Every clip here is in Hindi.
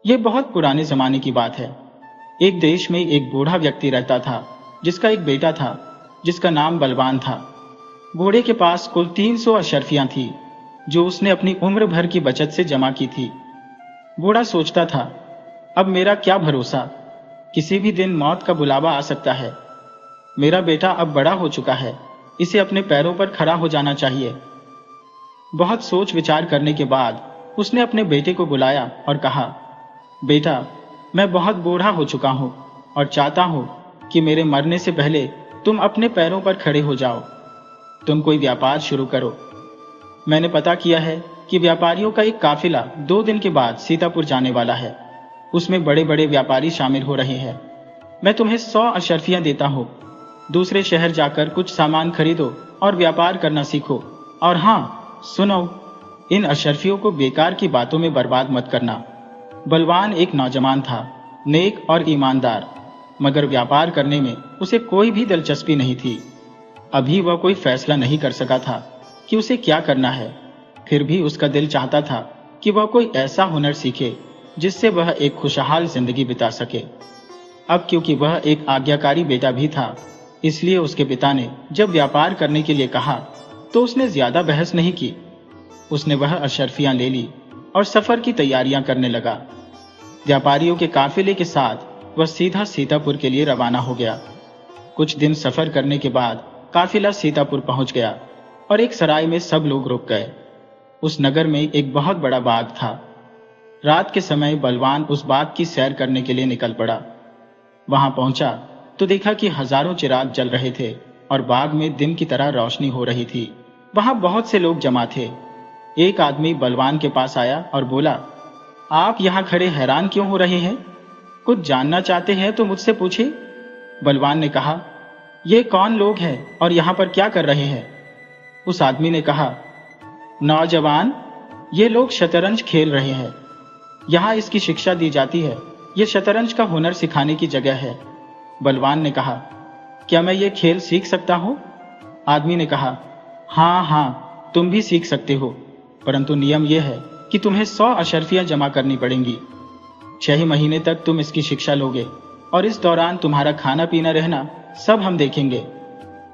ये बहुत पुराने जमाने की बात है। एक देश में एक बूढ़ा व्यक्ति रहता था, जिसका एक बेटा था, जिसका नाम बलवान था। बूढ़े के पास कुल 300 अशर्फियां थी, जो उसने अपनी उम्र भर की बचत से जमा की थी। बूढ़ा सोचता था, अब मेरा क्या भरोसा, किसी भी दिन मौत का बुलावा आ सकता है। मेरा बेटा अब बड़ा हो चुका है, इसे अपने पैरों पर खड़ा हो जाना चाहिए। बहुत सोच विचार करने के बाद उसने अपने बेटे को बुलाया और कहा, बेटा, मैं बहुत बूढ़ा हो चुका हूं और चाहता हूं कि मेरे मरने से पहले तुम अपने पैरों पर खड़े हो जाओ। तुम कोई व्यापार शुरू करो। मैंने पता किया है कि व्यापारियों का एक काफिला 2 दिन के बाद सीतापुर जाने वाला है। उसमें बड़े बड़े व्यापारी शामिल हो रहे हैं। मैं तुम्हें 100 अशर्फियां देता हूं। दूसरे शहर जाकर कुछ सामान खरीदो और व्यापार करना सीखो। और हाँ, सुनो, इन अशर्फियों को बेकार की बातों में बर्बाद मत करना। बलवान एक नौजवान था, नेक और ईमानदार, मगर व्यापार करने में उसे कोई भी दिलचस्पी नहीं थी। अभी वह कोई फैसला नहीं कर सका था कि उसे क्या करना है। फिर भी उसका दिल चाहता था कि वह कोई ऐसा हुनर सीखे जिससे वह एक खुशहाल जिंदगी बिता सके। अब क्योंकि वह एक आज्ञाकारी बेटा भी था, इसलिए उसके पिता ने जब व्यापार करने के लिए कहा तो उसने ज्यादा बहस नहीं की। उसने वह अशर्फियां ले ली और सफर की तैयारियां करने लगा। व्यापारियों के काफिले के साथ वह सीधा सीतापुर के लिए रवाना हो गया। कुछ दिन सफर करने के बाद काफिला सीतापुर पहुंच गया और एक सराय में सब लोग रुक गए। उस नगर में एक बहुत बड़ा बाग था। रात के समय बलवान उस बाग की सैर करने के लिए निकल पड़ा। वहां पहुंचा तो देखा कि हजारों चिराग जल रहे थे और बाग में दिन की तरह रोशनी हो रही थी। वहां बहुत से लोग जमा थे। एक आदमी बलवान के पास आया और बोला, आप यहां खड़े हैरान क्यों हो रहे हैं? कुछ जानना चाहते हैं तो मुझसे पूछे। बलवान ने कहा, ये कौन लोग हैं और यहां पर क्या कर रहे हैं? उस आदमी ने कहा, नौजवान, ये लोग शतरंज खेल रहे हैं। यहां इसकी शिक्षा दी जाती है। ये शतरंज का हुनर सिखाने की जगह है। बलवान ने कहा, क्या मैं ये खेल सीख सकता हूं? आदमी ने कहा, हाँ हाँ, तुम भी सीख सकते हो, परंतु नियम यह है कि तुम्हें 100 अशर्फियां जमा करनी पड़ेंगी। 6 महीने तक तुम इसकी शिक्षा लोगे और इस दौरान तुम्हारा खाना पीना रहना सब हम देखेंगे।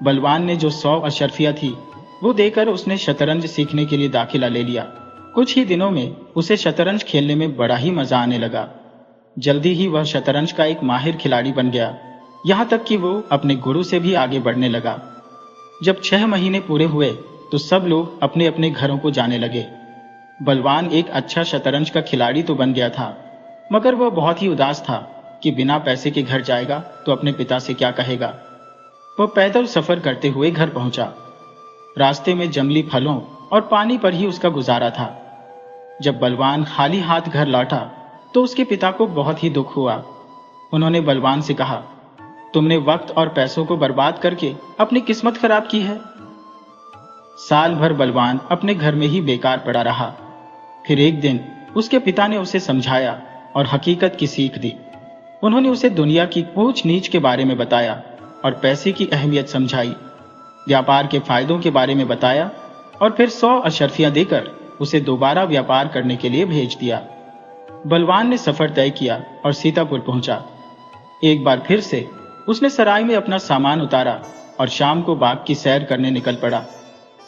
बलवान ने जो 100 अशर्फियां थी वो देकर उसने शतरंज सीखने के लिए दाखिला ले लिया। कुछ ही दिनों में उसे शतरंज खेलने में बड़ा ही मजा आने लगा। जल्दी ही वह शतरंज का एक माहिर खिलाड़ी बन गया, यहाँ तक कि वो अपने गुरु से भी आगे बढ़ने लगा। जब 6 महीने पूरे हुए तो सब लोग अपने अपने घरों को जाने लगे। बलवान एक अच्छा शतरंज का खिलाड़ी तो बन गया था, मगर वह बहुत ही उदास था कि बिना पैसे के घर जाएगा तो अपने पिता से क्या कहेगा। वह पैदल सफर करते हुए घर पहुंचा। रास्ते में जंगली फलों और पानी पर ही उसका गुजारा था। जब बलवान खाली हाथ घर लौटा तो उसके पिता को बहुत ही दुख हुआ। उन्होंने बलवान से कहा, तुमने वक्त और पैसों को बर्बाद करके अपनी किस्मत खराब की है। साल भर बलवान अपने घर में ही बेकार पड़ा रहा। फिर एक दिन उसके पिता ने उसे समझाया और हकीकत की सीख दी। उन्होंने उसे दुनिया की ऊंच नीच के बारे में बताया और पैसे की अहमियत समझाई, व्यापार के फायदों के बारे में बताया और फिर 100 अशर्फियां देकर उसे दोबारा व्यापार करने के लिए भेज दिया। बलवान ने सफर तय किया और सीतापुर पहुंचा। एक बार फिर से उसने सराय में अपना सामान उतारा और शाम को बाग की सैर करने निकल पड़ा।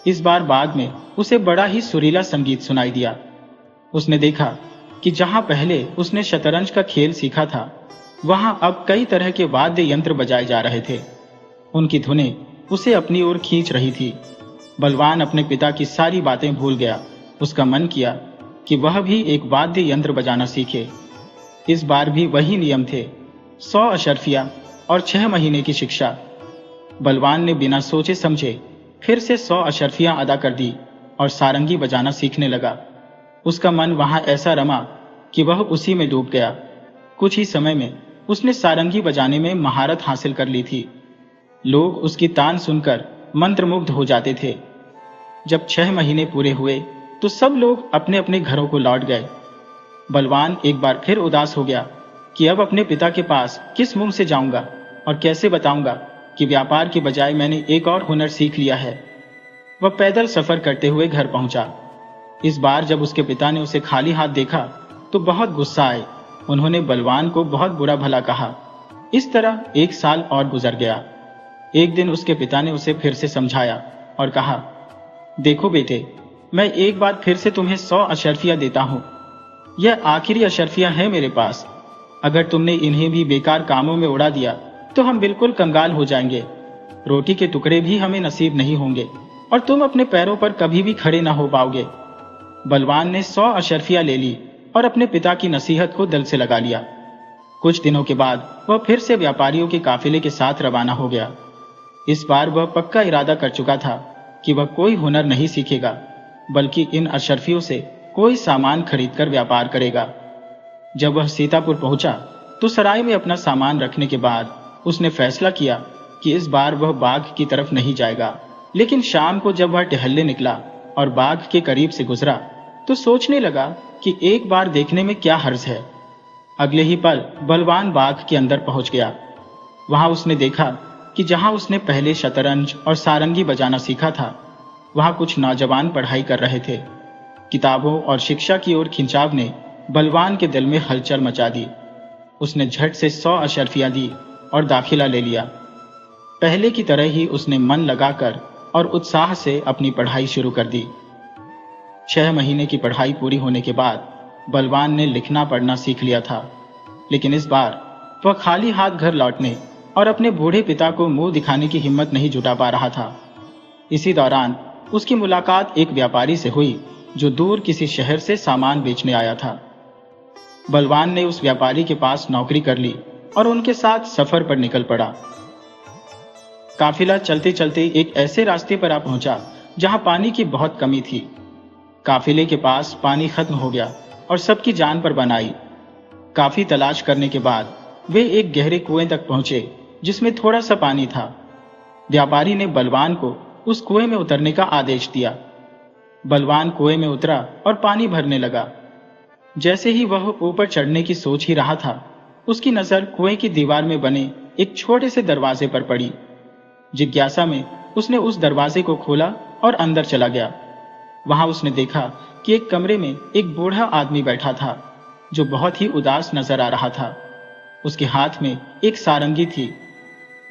इस बार बाग में उसे बड़ा ही सुरीला संगीत सुनाई दिया। उसने देखा कि जहां पहले उसने शतरंज का खेल सीखा था, वहां अब कई तरह के वाद्य यंत्र बजाए जा रहे थे। उनकी धुनें उसे अपनी ओर खींच रही थी। बलवान अपने पिता की सारी बातें भूल गया। उसका मन किया कि वह भी एक वाद्य यंत्र बजाना सीखे। इस बार भी वही नियम थे, 100 अशर्फियां और 6 महीने की शिक्षा। बलवान ने बिना सोचे समझे फिर से 100 अशर्फियां अदा कर दी और सारंगी बजाना सीखने लगा। उसका मन वहां ऐसा रमा कि वह उसी में डूब गया। कुछ ही समय में उसने सारंगी बजाने में महारत हासिल कर ली थी। लोग उसकी तान सुनकर मंत्रमुग्ध हो जाते थे। जब 6 महीने पूरे हुए तो सब लोग अपने अपने घरों को लौट गए। बलवान एक बार फिर उदास हो गया कि अब अपने पिता के पास किस मुंह से जाऊंगा और कैसे बताऊंगा कि व्यापार के बजाय मैंने एक और हुनर सीख लिया है। वह पैदल सफर करते हुए घर पहुंचा। इस बार जब उसके पिता ने उसे खाली हाथ देखा तो बहुत गुस्सा आए। उन्होंने बलवान को बहुत बुरा भला कहा। इस तरह 1 साल और गुजर गया। एक दिन उसके पिता ने उसे फिर से समझाया और कहा, देखो बेटे, मैं एक बार फिर से तुम्हें 100 अशर्फियां देता हूं। यह आखिरी अशर्फियां है मेरे पास। अगर तुमने इन्हें भी बेकार कामों में उड़ा दिया तो हम बिल्कुल कंगाल हो जाएंगे। रोटी के टुकड़े भी हमें नसीब नहीं होंगे और तुम अपने पैरों पर कभी भी खड़े ना हो पाओगे। बलवान ने 100 अशर्फियां ले ली और अपने पिता की नसीहत को दिल से लगा लिया। कुछ दिनों के बाद वह फिर से व्यापारियों के काफिले के साथ रवाना हो गया। इस बार वह पक्का इरादा कर चुका था कि वह कोई हुनर नहीं सीखेगा, बल्कि इन अशर्फियों से कोई सामान खरीदकर व्यापार करेगा। जब वह सीतापुर पहुंचा तो सराय में अपना सामान रखने के बाद उसने फैसला किया कि इस बार वह बाग की तरफ नहीं जाएगा। लेकिन शाम को जब वह टहलने निकला और बाग के करीब से गुजरा तो सोचने लगा कि एक बार देखने में क्या हर्ज है। अगले ही पल बलवान बाग के अंदर पहुंच गया। वहां उसने देखा कि जहां उसने पहले शतरंज और सारंगी बजाना सीखा था, वहां कुछ नौजवान पढ़ाई कर रहे थे। किताबों और शिक्षा की ओर खिंचाव ने बलवान के दिल में हलचल मचा दी। उसने झट से 100 अशर्फियां दी और दाखिला ले लिया। पहले की तरह ही उसने मन लगाकर और उत्साह से अपनी पढ़ाई शुरू कर दी। 6 महीने की पढ़ाई पूरी होने के बाद बलवान ने लिखना पढ़ना सीख लिया था। लेकिन इस बार वह खाली हाथ घर लौटने और अपने बूढ़े पिता को मुंह दिखाने की हिम्मत नहीं जुटा पा रहा था। इसी दौरान उसकी मुलाकात एक व्यापारी से हुई जो दूर किसी शहर से सामान बेचने आया था। बलवान ने उस व्यापारी के पास नौकरी कर ली और उनके साथ सफर पर निकल पड़ा। काफिला चलते चलते एक ऐसे रास्ते पर आ पहुंचा जहां पानी की बहुत कमी थी। काफिले के पास पानी खत्म हो गया और सबकी जान पर बन आई। काफी तलाश करने के बाद वे एक गहरे कुएं तक पहुंचे जिसमें थोड़ा सा पानी था। व्यापारी ने बलवान को उस कुएं में उतरने का आदेश दिया। बलवान कुएं में उतरा और पानी भरने लगा। जैसे ही वह ऊपर चढ़ने की सोच ही रहा था, उसकी नजर कुएं की दीवार में बने एक छोटे से दरवाजे पर पड़ी। जिज्ञासा में उसने उस दरवाजे को खोला और अंदर चला गया। वहां उसने देखा कि एक कमरे में एक बूढ़ा आदमी बैठा था जो बहुत ही उदास नजर आ रहा था। उसके हाथ में एक सारंगी थी।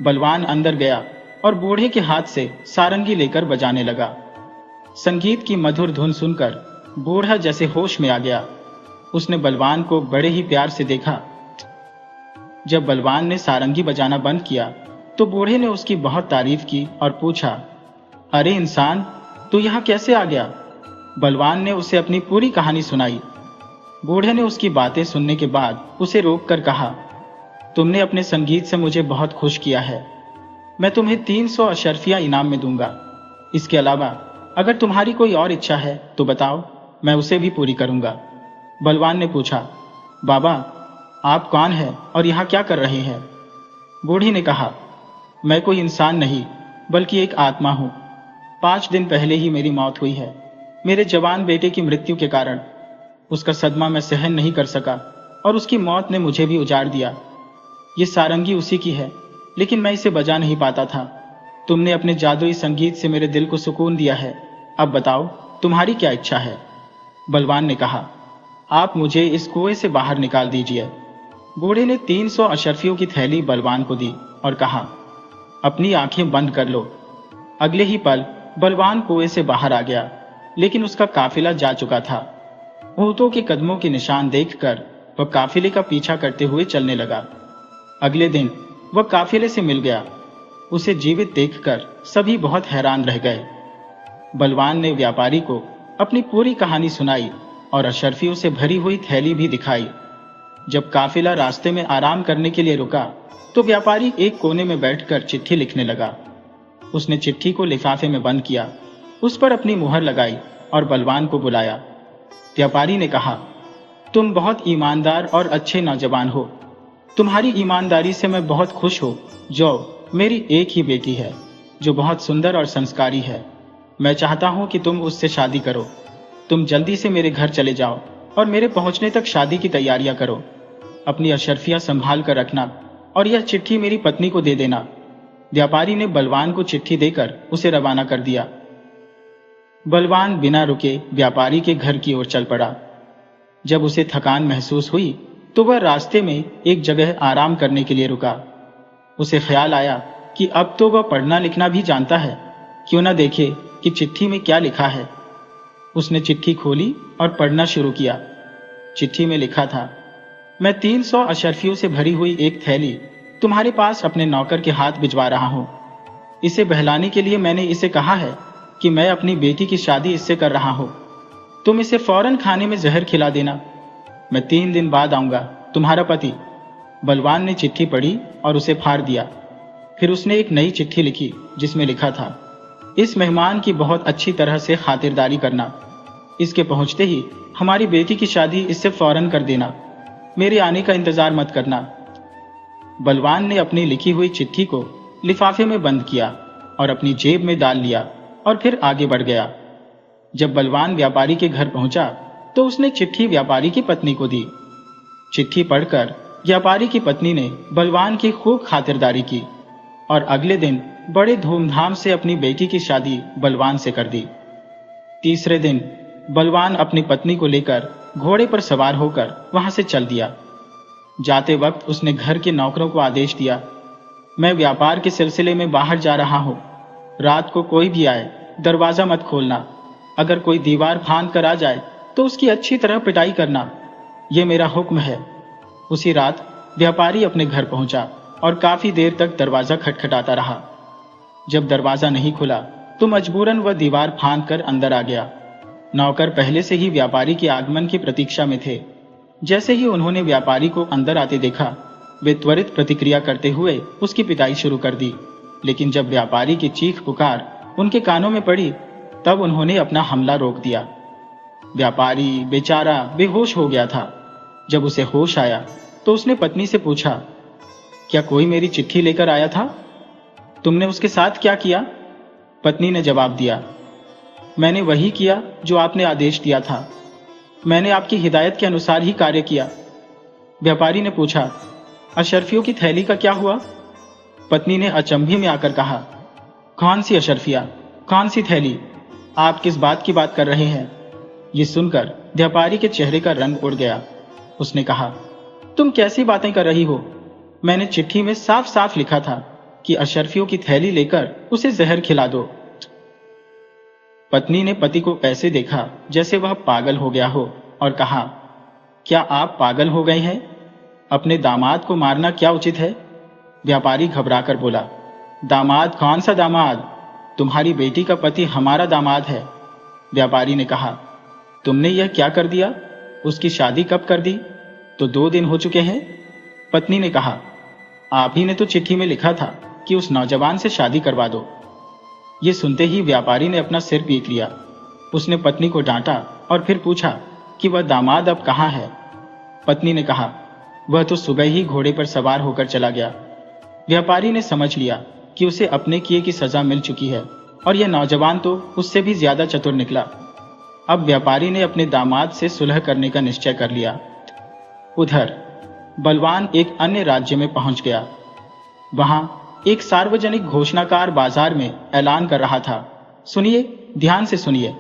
बलवान अंदर गया और बूढ़े के हाथ से सारंगी लेकर बजाने लगा। संगीत की मधुर धुन सुनकर बूढ़ा जैसे होश में आ गया। उसने बलवान को बड़े ही प्यार से देखा। जब बलवान ने सारंगी बजाना बंद किया तो बूढ़े ने उसकी बहुत तारीफ की और पूछा, अरे इंसान, तू यहाँ कैसे आ गया? बलवान ने उसे अपनी पूरी कहानी सुनाई। बूढ़े ने उसकी बातें सुनने के बाद उसे रोककर कहा, तुमने अपने संगीत से मुझे बहुत खुश किया है। मैं तुम्हें 300 अशर्फियां इनाम में दूंगा। इसके अलावा अगर तुम्हारी कोई और इच्छा है तो बताओ, मैं उसे भी पूरी करूंगा। बलवान ने पूछा, बाबा, आप कौन हैं और यहाँ क्या कर रहे हैं? बूढ़ी ने कहा, मैं कोई इंसान नहीं बल्कि एक आत्मा हूँ। 5 दिन पहले ही मेरी मौत हुई है। मेरे जवान बेटे की मृत्यु के कारण उसका सदमा मैं सहन नहीं कर सका और उसकी मौत ने मुझे भी उजाड़ दिया। ये सारंगी उसी की है, लेकिन मैं इसे बजा नहीं पाता था। तुमने अपने जादुई संगीत से मेरे दिल को सुकून दिया है। अब बताओ, तुम्हारी क्या इच्छा है? बलवान ने कहा, आप मुझे इस कुएं से बाहर निकाल दीजिए। बूढ़े ने 300 अशर्फियों की थैली बलवान को दी और कहा, अपनी आंखें बंद कर लो। अगले ही पल बलवान कुएं से बाहर आ गया, लेकिन उसका काफिला जा चुका था। ऊंटों के कदमों के निशान देखकर वह काफिले का पीछा करते हुए चलने लगा। अगले दिन वह काफिले से मिल गया। उसे जीवित देखकर सभी बहुत हैरान रह गए। बलवान ने व्यापारी को अपनी पूरी कहानी सुनाई और अशर्फियों से भरी हुई थैली भी दिखाई। जब काफिला रास्ते में आराम करने के लिए रुका तो व्यापारी एक कोने में बैठकर चिट्ठी लिखने लगा। उसने चिट्ठी को लिफाफे में बंद किया, उस पर अपनी मुहर लगाई और बलवान को बुलाया। व्यापारी ने कहा, तुम बहुत ईमानदार और अच्छे नौजवान हो। तुम्हारी ईमानदारी से मैं बहुत खुश हूँ। जो मेरी एक ही बेटी है जो बहुत सुंदर और संस्कारी है। मैं चाहता हूँ कि तुम उससे शादी करो। तुम जल्दी से मेरे घर चले जाओ और मेरे पहुंचने तक शादी की तैयारियां करो। अपनी अशर्फियां संभाल कर रखना और यह चिट्ठी मेरी पत्नी को दे देना। व्यापारी ने बलवान को चिट्ठी देकर उसे रवाना कर दिया। बलवान बिना रुके व्यापारी के घर की ओर चल पड़ा। जब उसे थकान महसूस हुई तो वह रास्ते में एक जगह आराम करने के लिए रुका। उसे ख्याल आया कि अब तो वह पढ़ना लिखना भी जानता है, क्यों न देखे कि चिट्ठी में क्या लिखा है। उसने चिट्ठी खोली और पढ़ना शुरू किया। चिट्ठी में लिखा था, मैं 300 अशर्फियों से भरी हुई एक थैली तुम्हारे पास अपने नौकर के हाथ भिजवा रहा हूं। इसे बहलाने के लिए मैंने इसे कहा है कि मैं अपनी बेटी की शादी इससे कर रहा हूं। तुम इसे फौरन खाने में जहर खिला देना। मैं 3 दिन बाद आऊंगा, तुम्हारा पति। बलवान ने चिट्ठी पढ़ी और उसे फाड़ दिया। फिर उसने एक नई चिट्ठी लिखी जिसमें लिखा था, इस मेहमान की बहुत अच्छी तरह से खातिरदारी करना। इसके पहुंचते ही हमारी बेटी की शादी इससे फौरन कर देना। मेरे आने का इंतजार मत करना। बलवान ने अपनी लिखी हुई चिट्ठी को लिफाफे में बंद किया और अपनी जेब में डाल लिया और फिर आगे बढ़ गया। जब बलवान व्यापारी के घर पहुंचा तो उसने चिट्ठी व्यापारी की पत्नी को दी। चिट्ठी पढ़कर व्यापारी की पत्नी ने बलवान की खूब खातिरदारी की और अगले दिन बड़े धूमधाम से अपनी बेटी की शादी बलवान से कर दी। तीसरे दिन बलवान अपनी पत्नी को लेकर घोड़े पर सवार होकर वहां से चल दिया। जाते वक्त उसने घर के नौकरों को आदेश दिया, मैं व्यापार के सिलसिले में बाहर जा रहा हूं। रात को कोई भी आए दरवाजा मत खोलना। अगर कोई दीवार फांद कर आ जाए तो उसकी अच्छी तरह पिटाई करना। यह मेरा हुक्म है। उसी रात व्यापारी अपने घर पहुंचा और काफी देर तक दरवाजा खटखटाता रहा। जब दरवाजा नहीं खुला तो मजबूरन वह दीवार फांद कर अंदर आ गया। नौकर पहले से ही व्यापारी के आगमन की प्रतीक्षा में थे। जैसे ही उन्होंने व्यापारी को अंदर आते देखा, वे त्वरित प्रतिक्रिया करते हुए उसकी पिटाई शुरू कर दी। लेकिन जब व्यापारी की चीख पुकार उनके कानों में पड़ी, तब उन्होंने अपना हमला रोक दिया। व्यापारी बेचारा बेहोश हो गया था। जब उसे होश आया तो उसने पत्नी से पूछा, क्या कोई मेरी चिट्ठी लेकर आया था? तुमने उसके साथ क्या किया? पत्नी ने जवाब दिया, मैंने वही किया जो आपने आदेश दिया था। मैंने आपकी हिदायत के अनुसार ही कार्य किया। व्यापारी ने पूछा, अशर्फियों की थैली का क्या हुआ? पत्नी ने अचंभे में आकर कहा, कौन सी अशर्फिया, कौन सी थैली? आप किस बात की बात कर रहे हैं? ये सुनकर व्यापारी के चेहरे का रंग उड़ गया। उसने कहा, तुम कैसी बातें कर रही हो? मैंने चिट्ठी में साफ साफ लिखा था कि अशर्फियों की थैली लेकर उसे जहर खिला दो। पत्नी ने पति को ऐसे देखा जैसे वह पागल हो गया हो और कहा, क्या आप पागल हो गए हैं? अपने दामाद को मारना क्या उचित है? व्यापारी घबराकर बोला, दामाद? कौन सा दामाद? तुम्हारी बेटी का पति हमारा दामाद है। व्यापारी ने कहा, तुमने यह क्या कर दिया? उसकी शादी कब कर दी? तो 2 दिन हो चुके हैं। पत्नी ने कहा, आप ही ने तो चिट्ठी में लिखा था कि उस नौजवान से शादी करवा दो। ये सुनते ही व्यापारी ने अपना सिर पीट लिया। उसने पत्नी को डांटा और फिर पूछा कि वह दामाद अब कहाँ है। पत्नी ने कहा, वह तो सुबह ही घोड़े पर सवार होकर चला गया। व्यापारी ने समझ लिया कि उसे अपने किए की सजा मिल चुकी है और यह नौजवान तो उससे भी ज्यादा चतुर निकला। अब व्यापारी ने अपने दामाद से सुलह करने का निश्चय कर लिया। उधर बलवान एक अन्य राज्य में पहुंच गया। वहां एक सार्वजनिक घोषणाकार बाजार में ऐलान कर रहा था, सुनिए, ध्यान से सुनिए,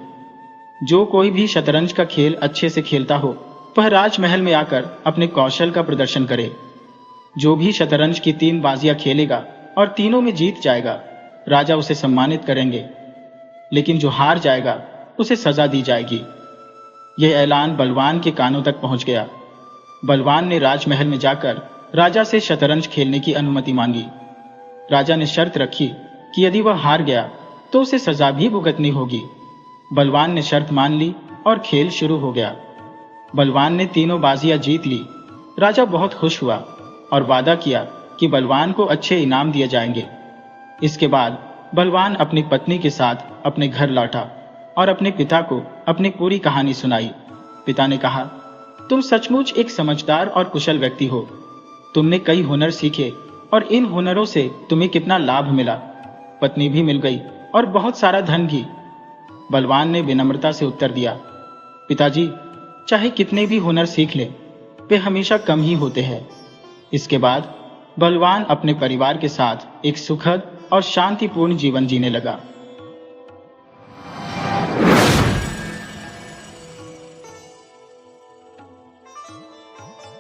जो कोई भी शतरंज का खेल अच्छे से खेलता हो वह राजमहल में आकर अपने कौशल का प्रदर्शन करे। जो भी शतरंज की 3 बाजियां खेलेगा और तीनों में जीत जाएगा, राजा उसे सम्मानित करेंगे, लेकिन जो हार जाएगा उसे सजा दी जाएगी। यह ऐलान बलवान के कानों तक पहुंच गया। बलवान ने राजमहल में जाकर राजा से शतरंज खेलने की अनुमति मांगी। राजा ने शर्त रखी कि यदि वह हार गया तो उसे सजा भी भुगतनी होगी। बलवान ने शर्त मान ली और खेल शुरू हो गया। बलवान ने तीनों बाजियां जीत ली। राजा बहुत खुश हुआ और वादा किया कि बलवान को अच्छे इनाम दिए जाएंगे। इसके बाद बलवान अपनी पत्नी के साथ अपने घर लौटा और अपने पिता को अपनी पूरी कहानी सुनाई। पिता ने कहा, तुम सचमुच एक समझदार और कुशल व्यक्ति हो। तुमने कई हुनर सीखे और इन हुनरों से तुम्हें कितना लाभ मिला। पत्नी भी मिल गई और बहुत सारा धन भी। बलवान ने विनम्रता से उत्तर दिया, पिताजी, चाहे कितने भी हुनर सीख ले, वे हमेशा कम ही होते हैं। इसके बाद बलवान अपने परिवार के साथ एक सुखद और शांतिपूर्ण जीवन जीने लगा।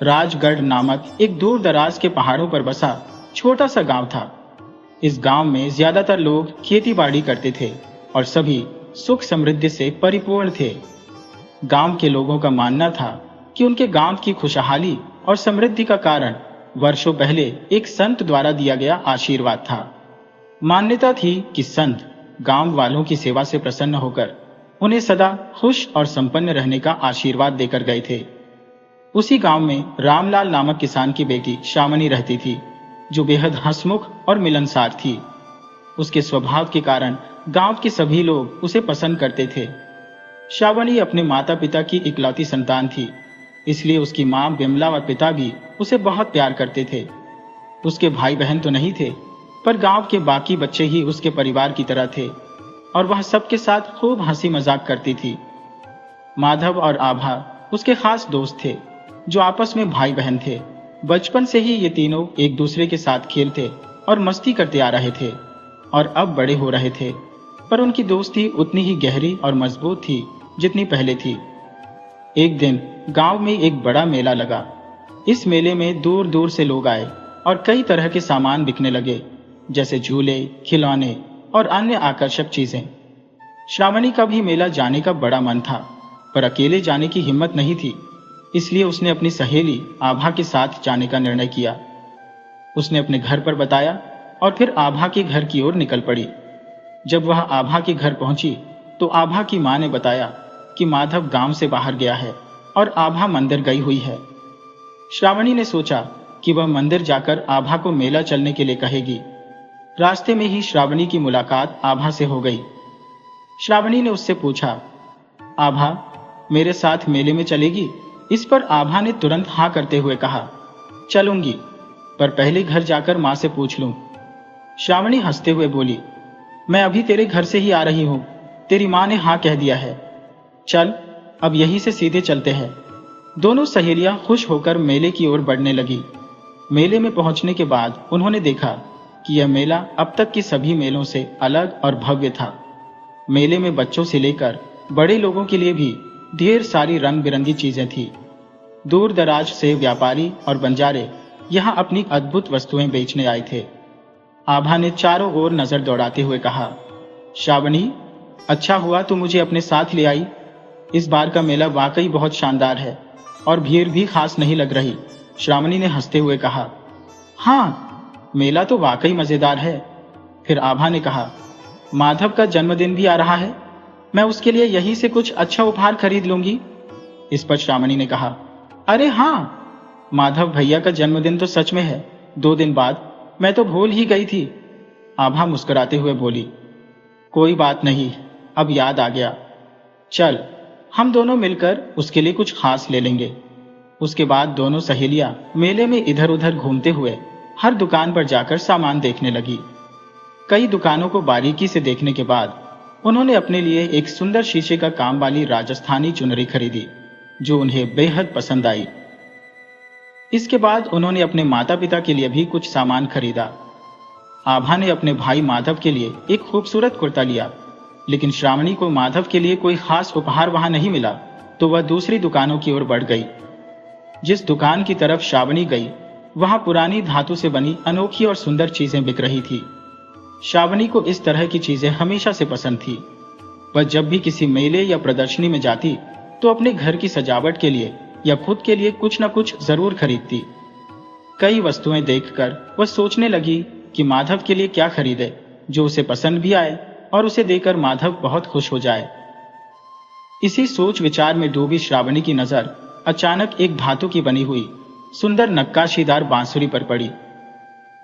राजगढ़ नामक एक दूर दराज के पहाड़ों पर बसा छोटा सा गांव था। इस गांव में ज्यादातर लोग खेती बाड़ी करते थे और सभी सुख समृद्धि से परिपूर्ण थे। गांव के लोगों का मानना था कि उनके गांव की खुशहाली और समृद्धि का कारण वर्षों पहले एक संत द्वारा दिया गया आशीर्वाद था। मान्यता थी कि संत गांव वालों की सेवा से प्रसन्न होकर उन्हें सदा खुश और संपन्न रहने का आशीर्वाद देकर गए थे। उसी गांव में रामलाल नामक किसान की बेटी श्रावणी रहती थी, जो बेहद हंसमुख और मिलनसार थी। उसके स्वभाव के कारण गांव के सभी लोग उसे पसंद करते थे। श्रावणी अपने माता पिता की इकलौती संतान थी, इसलिए उसकी मां बिमला और पिता भी उसे बहुत प्यार करते थे। उसके भाई बहन तो नहीं थे, पर गांव के बाकी बच्चे ही उसके परिवार की तरह थे और वह सबके साथ खूब हंसी मजाक करती थी। माधव और आभा उसके खास दोस्त थे, जो आपस में भाई बहन थे। बचपन से ही ये तीनों एक दूसरे के साथ खेलते और मस्ती करते आ रहे थे और अब बड़े हो रहे थे, पर उनकी दोस्ती उतनी ही गहरी और मजबूत थी जितनी पहले थी। एक दिन गांव में एक बड़ा मेला लगा। इस मेले में दूर दूर से लोग आए और कई तरह के सामान बिकने लगे, जैसे झूले, खिलौने और अन्य आकर्षक चीजें। श्रावणी का भी मेला जाने का बड़ा मन था, पर अकेले जाने की हिम्मत नहीं थी, इसलिए उसने अपनी सहेली आभा के साथ जाने का निर्णय किया। उसने अपने घर पर बताया और फिर आभा के घर की ओर निकल पड़ी। जब वह आभा के घर पहुंची तो आभा की मां ने बताया कि माधव गांव से बाहर गया है और आभा मंदिर गई हुई है। श्रावणी ने सोचा कि वह मंदिर जाकर आभा को मेला चलने के लिए कहेगी। रास्ते में ही श्रावणी की मुलाकात आभा से हो गई। श्रावणी ने उससे पूछा, आभा मेरे साथ मेले में चलेगी? इस पर आभा ने तुरंत हाँ करते हुए कहा, चलूंगी, पर पहले घर जाकर मां से पूछ लूं। श्रावणी हंसते हुए बोली, मैं अभी तेरे घर से ही आ रही हूं, तेरी मां ने हाँ कह दिया है। चल, अब यहीं से सीधे चलते हैं। दोनों सहेलियां खुश होकर मेले की ओर बढ़ने लगी। मेले में पहुंचने के बाद उन्होंने देखा कि यह मेला अब तक के सभी मेलों से अलग और भव्य था। मेले में बच्चों से लेकर बड़े लोगों के लिए भी ढेर सारी रंग बिरंगी चीजें थी। दूर दराज से व्यापारी और बंजारे यहां अपनी अद्भुत वस्तुएं बेचने आए थे। आभा ने चारों ओर नजर दौड़ाते हुए कहा, श्रावणी, अच्छा हुआ तू मुझे अपने साथ ले आई। इस बार का मेला वाकई बहुत शानदार है और भीड़ भी खास नहीं लग रही। श्रावणी ने हंसते हुए कहा, हाँ, मेला तो वाकई मजेदार है। फिर आभा ने कहा, माधव का जन्मदिन भी आ रहा है, मैं उसके लिए यहीं से कुछ अच्छा उपहार खरीद लूंगी। इस पर श्रावणी ने कहा, अरे हाँ, माधव भैया का जन्मदिन तो सच में है 2 दिन बाद, मैं तो भूल ही गई थी। आभा मुस्कुराते हुए बोली, कोई बात नहीं, अब याद आ गया। चल, हम दोनों मिलकर उसके लिए कुछ खास ले लेंगे। उसके बाद दोनों सहेलियां मेले में इधर उधर घूमते हुए हर दुकान पर जाकर सामान देखने लगी। कई दुकानों को बारीकी से देखने के बाद उन्होंने अपने लिए एक सुंदर शीशे का काम वाली राजस्थानी चुनरी खरीदी, जो उन्हें बेहद पसंद आई। इसके बाद उन्होंने अपने माता पिता के लिए भी कुछ सामान खरीदा। आभा ने अपने भाई माधव के लिए एक खूबसूरत कुर्ता लिया, लेकिन श्रावणी को माधव के लिए कोई खास उपहार वहां नहीं मिला, तो वह दूसरी दुकानों की ओर बढ़ गई। जिस दुकान की तरफ श्रावणी गई, वहां पुरानी धातु से बनी अनोखी और सुंदर चीजें बिक रही थी। श्रावणी को इस तरह की चीजें हमेशा से पसंद थी। वह जब भी किसी मेले या प्रदर्शनी में जाती तो अपने घर की सजावट के लिए या खुद के लिए कुछ न कुछ जरूर खरीदती। कई वस्तुएं देखकर वह सोचने लगी कि माधव के लिए क्या खरीदे जो उसे पसंद भी आए और उसे देकर माधव बहुत खुश हो जाए। इसी सोच विचार में डूबी श्रावणी की नजर अचानक एक धातु की बनी हुई सुंदर नक्काशीदार बांसुरी पर पड़ी।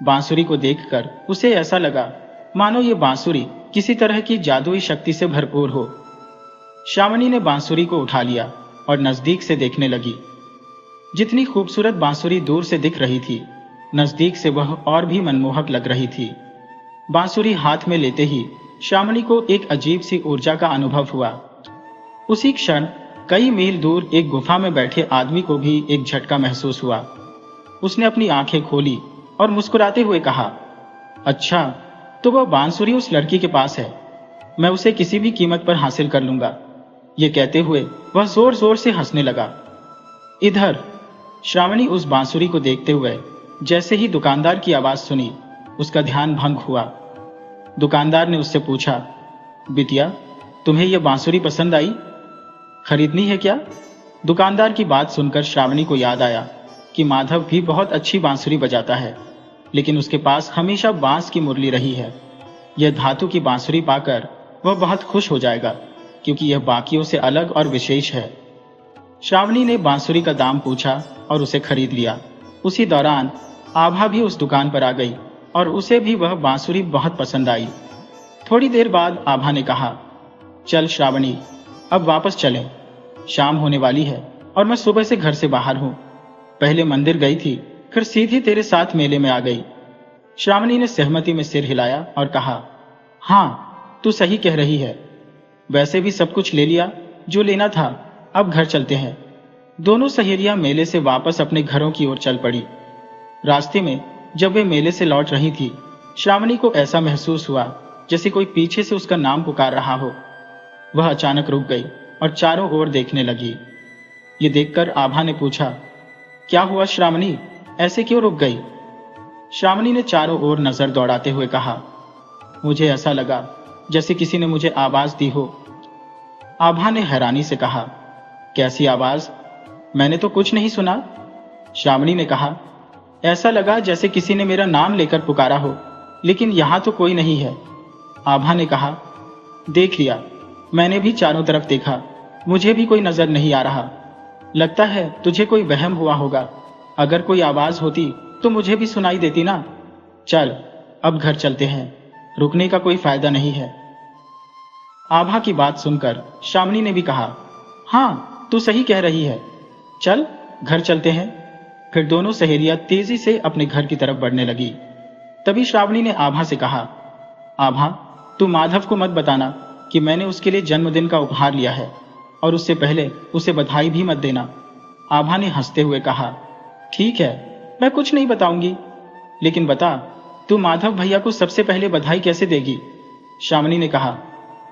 बांसुरी को देखकर उसे ऐसा लगा मानो ये बांसुरी किसी तरह की जादुई शक्ति से भरपूर हो। श्रावणी ने बांसुरी को उठा लिया और नजदीक से देखने लगी। जितनी खूबसूरत बांसुरी दूर से दिख रही थी, नजदीक से वह और भी मनमोहक लग रही थी। बांसुरी हाथ में लेते ही श्रावणी को एक अजीब सी ऊर्जा का अनुभव हुआ। उसी क्षण कई मील दूर एक गुफा में बैठे आदमी को भी एक झटका महसूस हुआ। उसने अपनी आंखें खोली और मुस्कुराते हुए कहा, अच्छा, तो वह बांसुरी उस लड़की के पास है, मैं उसे किसी भी कीमत पर हासिल कर लूंगा। ये कहते हुए वह जोर जोर से हंसने लगा। इधर श्रावणी उस बांसुरी को देखते हुए जैसे ही दुकानदार की आवाज सुनी, उसका ध्यान भंग हुआ। दुकानदार ने उससे पूछा, बिटिया, तुम्हें यह बांसुरी पसंद आई? खरीदनी है क्या? दुकानदार की बात सुनकर श्रावणी को याद आया कि माधव भी बहुत अच्छी बांसुरी बजाता है, लेकिन उसके पास हमेशा बांस की मुरली रही है। यह धातु की बांसुरी पाकर वह बहुत खुश हो जाएगा, क्योंकि यह बाकियों से अलग और विशेष है। श्रावणी ने बांसुरी का दाम पूछा और उसे खरीद लिया। उसी दौरान आभा भी उस दुकान पर आ गई और उसे भी वह बांसुरी बहुत पसंद आई। थोड़ी देर बाद आभा ने कहा, चल श्रावणी, अब वापस चलें। शाम होने वाली है और मैं सुबह से घर से बाहर हूं। पहले मंदिर गई थी, फिर सीधी तेरे साथ मेले में आ गई। श्रावणी ने सहमति में सिर हिलाया और कहा, हाँ, तू सही कह रही है। वैसे भी सब कुछ ले लिया जो लेना था, अब घर चलते हैं। दोनों सहेलियां मेले से वापस अपने घरों की ओर चल पड़ी। रास्ते में जब वे मेले से लौट रही थी, श्रावणी को ऐसा महसूस हुआ जैसे कोई पीछे से उसका नाम पुकार रहा हो। वह अचानक रुक गई और चारों ओर देखने लगी। ये देखकर आभा ने पूछा, क्या हुआ श्रावणी, ऐसे क्यों रुक गई? श्रावणी ने चारों ओर नजर दौड़ाते हुए कहा, मुझे ऐसा लगा जैसे किसी ने मुझे आवाज दी हो। आभा ने हैरानी से कहा, कैसी आवाज? मैंने तो कुछ नहीं सुना। श्रावणी ने कहा, ऐसा लगा जैसे किसी ने मेरा नाम लेकर पुकारा हो, लेकिन यहां तो कोई नहीं है। आभा ने कहा, देख लिया, मैंने भी चारों तरफ देखा, मुझे भी कोई नजर नहीं आ रहा। लगता है तुझे कोई वहम हुआ होगा। अगर कोई आवाज होती तो मुझे भी सुनाई देती ना। चल, अब घर चलते हैं, रुकने का कोई फायदा नहीं है। आभा की बात सुनकर श्रावणी ने भी कहा, हाँ, तू सही कह रही है, चल घर चलते हैं। फिर दोनों सहेलियां तेजी से अपने घर की तरफ बढ़ने लगी। तभी श्रावणी ने आभा से कहा, आभा, तू माधव को मत बताना कि मैंने उसके लिए जन्मदिन का उपहार लिया है, और उससे पहले उसे बधाई भी मत देना। आभा ने हंसते हुए कहा, ठीक है, मैं कुछ नहीं बताऊंगी, लेकिन बता, तू माधव भैया को सबसे पहले बधाई कैसे देगी? श्रावणी ने कहा,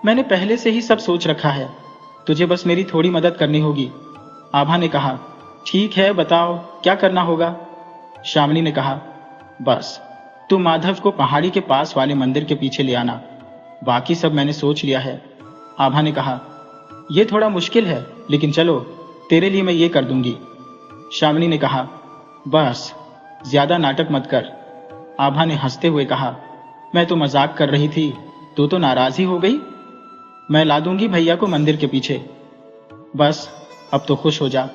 मैंने पहले से ही सब सोच रखा है, तुझे बस मेरी थोड़ी मदद करनी होगी। आभा ने कहा, ठीक है, बताओ क्या करना होगा? श्रावणी ने कहा, बस तू माधव को पहाड़ी के पास वाले मंदिर के पीछे ले आना, बाकी सब मैंने सोच लिया है। आभा ने कहा, यह थोड़ा मुश्किल है, लेकिन चलो, तेरे लिए मैं ये कर दूंगी। श्रावणी ने कहा, बस ज्यादा नाटक मत कर। आभा ने हंसते हुए कहा, मैं तो मजाक कर रही थी, तू तो नाराज ही हो गई। मैं ला दूंगी भैया को मंदिर के पीछे, बस अब तो खुश हो जा।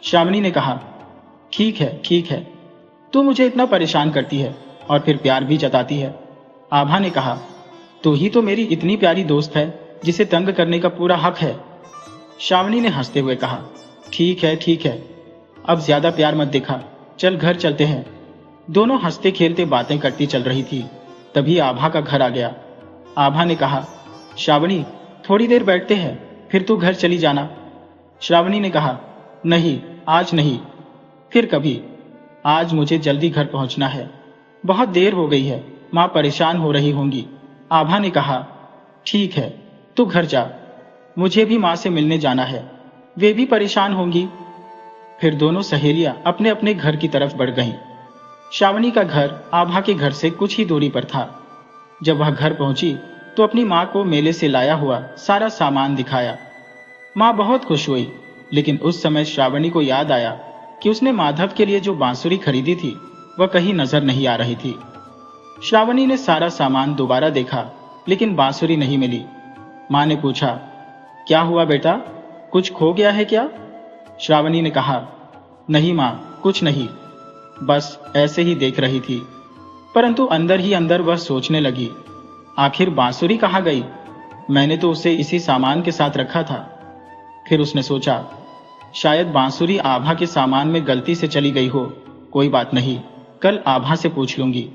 श्रावणी ने कहा, ठीक है ठीक है, तू मुझे इतना परेशान करती है और फिर प्यार भी जताती है। आभा ने कहा, तू ही तो मेरी इतनी प्यारी दोस्त है जिसे तंग करने का पूरा हक है। श्रावणी ने हंसते हुए कहा, ठीक है, अब ज्यादा प्यार मत दिखा, चल घर चलते हैं। दोनों हंसते खेलते बातें करती चल रही थी। तभी आभा का घर आ गया। आभा ने कहा, श्रावणी, थोड़ी देर बैठते हैं, फिर तू घर चली जाना। श्रावणी ने कहा, नहीं, आज नहीं, फिर कभी। आज मुझे जल्दी घर पहुंचना है, बहुत देर हो गई है, मां परेशान हो रही होंगी। आभा ने कहा, ठीक है, तू घर जा, मुझे भी मां से मिलने जाना है, वे भी परेशान होंगी। फिर दोनों सहेलियां अपने अपने घर की तरफ बढ़ गईं। श्रावणी का घर आभा के घर से कुछ ही दूरी पर था। जब वह घर पहुंची तो अपनी मां को मेले से लाया हुआ सारा सामान दिखाया। मां बहुत खुश हुई, लेकिन उस समय श्रावणी को याद आया कि उसने माधव के लिए जो बांसुरी खरीदी थी वह कहीं नजर नहीं आ रही थी। श्रावणी ने सारा सामान दोबारा देखा, लेकिन बांसुरी नहीं मिली। मां ने पूछा, क्या हुआ बेटा, कुछ खो गया है क्या? श्रावणी ने कहा, नहीं मां, कुछ नहीं, बस ऐसे ही देख रही थी। परंतु अंदर ही अंदर वह सोचने लगी, आखिर बांसुरी कहाँ गई? मैंने तो उसे इसी सामान के साथ रखा था। फिर उसने सोचा, शायद बांसुरी आभा के सामान में गलती से चली गई हो। कोई बात नहीं, कल आभा से पूछ लूंगी।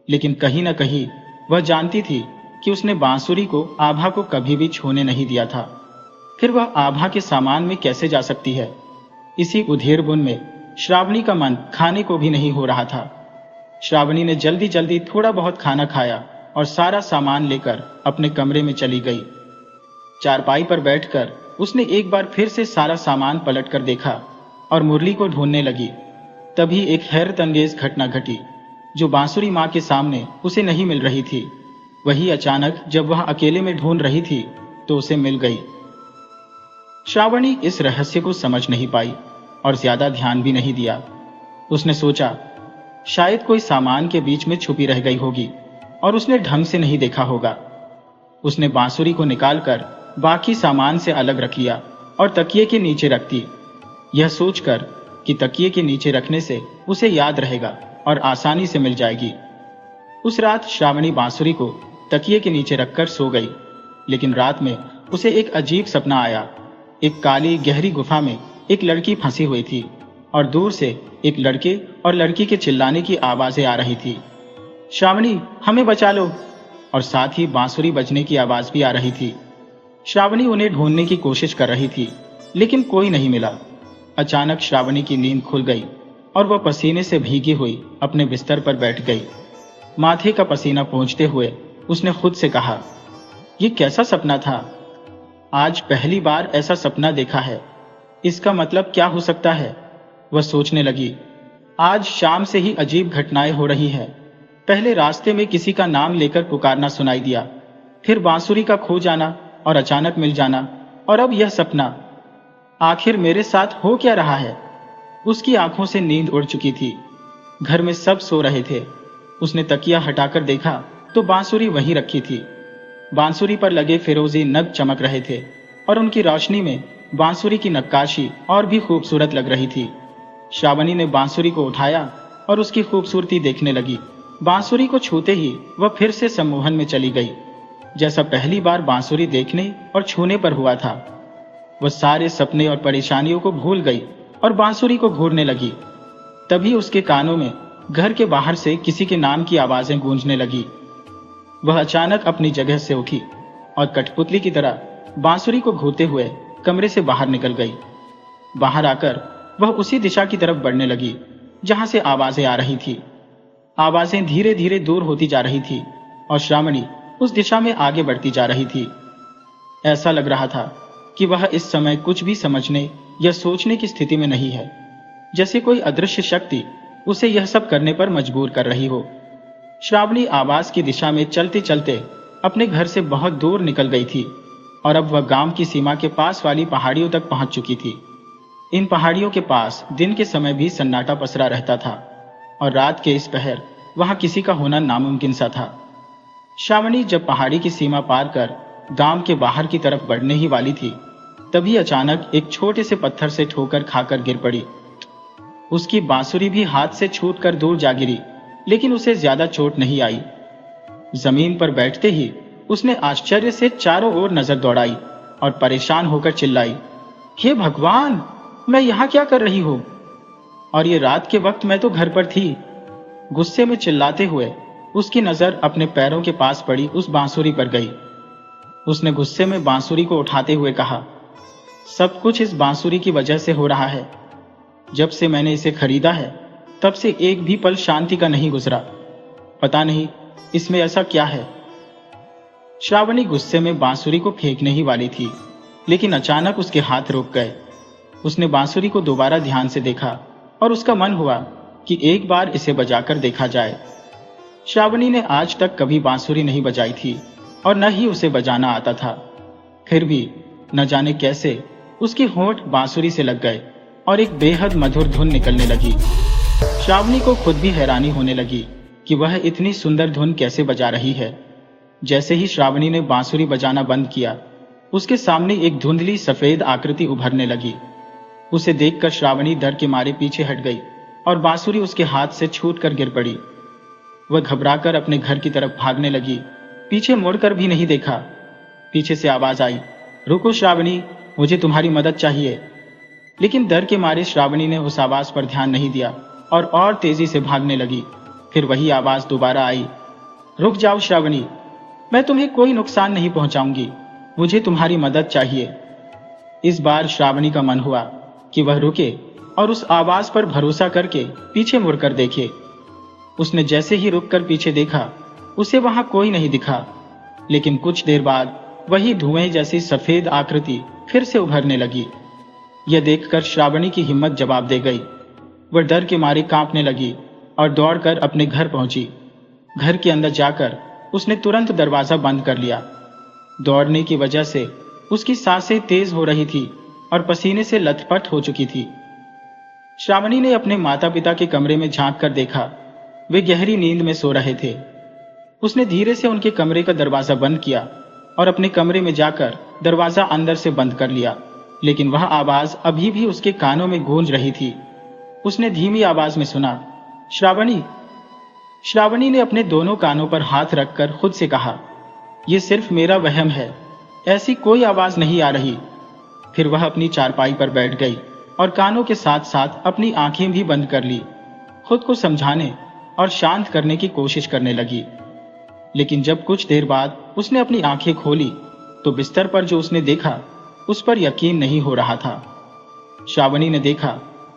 लेकिन कहीं न कहीं वह जानती थी कि उसने बांसुरी को आभा को कभी भी छूने नहीं दिया था। फिर वह आभा के सामान में कैसे जा सकती है? इसी उधेड़-बुन में श्रावणी का मन खाने को भी नहीं हो रहा था। श्रावणी ने जल्दी जल्दी थोड़ा बहुत खाना खाया और सारा सामान लेकर अपने कमरे में चली गई। चारपाई पर बैठकर उसने एक बार फिर से सारा सामान पलट कर देखा और मुरली को ढूंढने लगी। तभी एक हैरत अंगेज घटना घटी, जो बांसुरी माँ के सामने उसे नहीं मिल रही थी, वही अचानक जब वह अकेले में ढूंढ रही थी तो उसे मिल गई। श्रावणी इस रहस्य को समझ नहीं पाई और ज्यादा ध्यान भी नहीं दिया। उसने सोचा शायद कोई सामान के बीच में छुपी रह गई होगी और उसने ढंग से नहीं देखा होगा। उसने बांसुरी को निकालकर बाकी सामान से अलग रख लिया और तकिए के नीचे रख दी, यह सोचकर कि तकिए के नीचे रखने से उसे याद रहेगा और आसानी से मिल जाएगी। उस रात श्रावणी बांसुरी को तकिए के नीचे रखकर सो गई, लेकिन रात में उसे एक अजीब सपना आया। एक काली गहरी गुफा में एक लड़की फंसी हुई थी और दूर से एक लड़के और लड़की के चिल्लाने की आवाजें आ रही थी, श्रावणी हमें बचा लो, और साथ ही बांसुरी बजने की आवाज भी आ रही थी। श्रावणी उन्हें ढूंढने की कोशिश कर रही थी, लेकिन कोई नहीं मिला। अचानक श्रावणी की नींद खुल गई और वह पसीने से भीगी हुई अपने बिस्तर पर बैठ गई। माथे का पसीना पोंछते हुए उसने खुद से कहा, यह कैसा सपना था? आज पहली बार ऐसा सपना देखा है। इसका मतलब क्या हो सकता है? वह सोचने लगी। आज शाम से ही अजीब घटनाएं हो रही है। पहले रास्ते में किसी का नाम लेकर पुकारना सुनाई दिया, फिर बांसुरी का खो जाना और अचानक मिल जाना, और अब यह सपना। आखिर मेरे साथ हो क्या रहा है? उसकी आंखों से नींद उड़ चुकी थी। घर में सब सो रहे थे। उसने तकिया हटाकर देखा तो बांसुरी वहीं रखी थी। बांसुरी पर लगे फिरोजी नग चमक रहे थे और उनकी रोशनी में बांसुरी की नक्काशी और भी खूबसूरत लग रही थी। श्रावणी ने बांसुरी को उठाया और उसकी खूबसूरती देखने लगी। बांसुरी को छूते ही वह फिर से सम्मोहन में चली गई, जैसा पहली बार बांसुरी देखने और छूने पर हुआ था। वह सारे सपने और परेशानियों को भूल गई और बांसुरी को घूरने लगी। तभी उसके कानों में घर के बाहर से किसी के नाम की आवाजें गूंजने लगी। वह अचानक अपनी जगह से उठी और कठपुतली की तरह बांसुरी को घूरते हुए कमरे से बाहर निकल गई। बाहर आकर वह उसी दिशा की तरफ बढ़ने लगी जहां से आवाजें आ रही थी। आवाजें धीरे धीरे दूर होती जा रही थी और श्रावणी उस दिशा में आगे बढ़ती जा रही थी। ऐसा लग रहा था कि वह इस समय कुछ भी समझने या सोचने की स्थिति में नहीं है, जैसे कोई अदृश्य शक्ति उसे यह सब करने पर मजबूर कर रही हो। श्रावणी आवाज की दिशा में चलते चलते अपने घर से बहुत दूर निकल गई थी और अब वह गांव की सीमा के पास वाली पहाड़ियों तक पहुंच चुकी थी। इन पहाड़ियों के पास दिन के समय भी सन्नाटा पसरा रहता था और रात के इस पहर वहां किसी का होना नामुमकिन सा था। श्रावणी जब पहाड़ी की सीमा पार कर गांव के बाहर की तरफ बढ़ने ही वाली थी, तभी अचानक एक छोटे से पत्थर से ठोकर खाकर गिर पड़ी। उसकी बांसुरी भी हाथ से छूटकर दूर जा गिरी, लेकिन उसे ज्यादा चोट नहीं आई। जमीन पर बैठते ही उसने आश्चर्य से चारों ओर नजर दौड़ाई और परेशान होकर चिल्लाई, हे भगवान, मैं यहाँ क्या कर रही हूँ? और ये रात के वक्त मैं तो घर पर थी। गुस्से में चिल्लाते हुए उसकी नजर अपने पैरों के पास पड़ी उस बांसुरी पर गई। उसने गुस्से में बांसुरी को उठाते हुए कहा, सब कुछ इस बांसुरी की वजह से हो रहा है। जब से मैंने इसे खरीदा है तब से एक भी पल शांति का नहीं गुजरा। पता नहीं इसमें ऐसा क्या है। श्रावणी गुस्से में बांसुरी को फेंकने ही वाली थी, लेकिन अचानक उसके हाथ रुक गए। उसने बांसुरी को दोबारा ध्यान से देखा और उसका मन हुआ कि एक बार इसे बजाकर देखा जाए। श्रावणी ने आज तक कभी बांसुरी नहीं बजाई थी और न ही उसे बजाना आता था। फिर भी न जाने कैसे उसके होंठ बांसुरी से लग गए और एक बेहद मधुर धुन निकलने लगी। श्रावणी को खुद भी हैरानी होने लगी कि वह इतनी सुंदर धुन कैसे बजा रही है। जैसे ही श्रावणी ने बांसुरी बजाना बंद किया, उसके सामने एक धुंधली सफेद आकृति उभरने लगी। उसे देखकर श्रावणी डर के मारे पीछे हट गई और बांसुरी उसके हाथ से छूटकर गिर पड़ी। वह घबराकर अपने घर की तरफ भागने लगी, पीछे मुड़कर भी नहीं देखा। पीछे से आवाज आई, रुको श्रावणी, मुझे तुम्हारी मदद चाहिए। लेकिन डर के मारे श्रावणी ने उस आवाज पर ध्यान नहीं दिया और तेजी से भागने लगी। फिर वही आवाज दोबारा आई, रुक जाओ श्रावणी, मैं तुम्हें कोई नुकसान नहीं पहुंचाऊंगी, मुझे तुम्हारी मदद चाहिए। इस बार श्रावणी का मन हुआ कि वह रुके और उस आवाज पर भरोसा करके पीछे मुड़कर देखे। उसने जैसे ही रुककर पीछे देखा, उसे वहां कोई नहीं दिखा। लेकिन कुछ देर बाद वही धुएं जैसी सफेद आकृति फिर से उभरने लगी। यह देखकर श्रावणी की हिम्मत जवाब दे गई। वह डर के मारे कांपने लगी और दौड़कर अपने घर पहुंची। घर के अंदर जाकर उसने तुरंत दरवाजा बंद कर लिया। दौड़ने की वजह से उसकी सांसें तेज हो रही थी और पसीने से लथपथ हो चुकी थी। श्रावणी ने अपने माता पिता के कमरे में झांक कर देखा। वे गहरी नींद में सो रहे थे। उसने धीरे से उनके कमरे का दरवाजा बंद किया और अपने कमरे में जाकर दरवाजा अंदर से बंद कर लिया, लेकिन वह आवाज अभी भी उसके कानों में गूंज रही थी। उसने धीमी आवाज में सुना, श्रावणी। श्रावणी ने अपने दोनों कानों पर हाथ रखकर खुद से कहा, यह सिर्फ मेरा वहम है, ऐसी कोई आवाज नहीं आ रही। फिर वह अपनी चारपाई पर बैठ गई और कानों के साथ साथ अपनी आंखें भी बंद कर ली। खुद को समझाने और शांत करने की कोशिश करने लगी। लेकिन जब कुछ देर बाद उसने अपनी आंखें खोली तो बिस्तर पर जो उसने देखा उस पर यकीन नहीं हो रहा था। श्रावणी ने देखा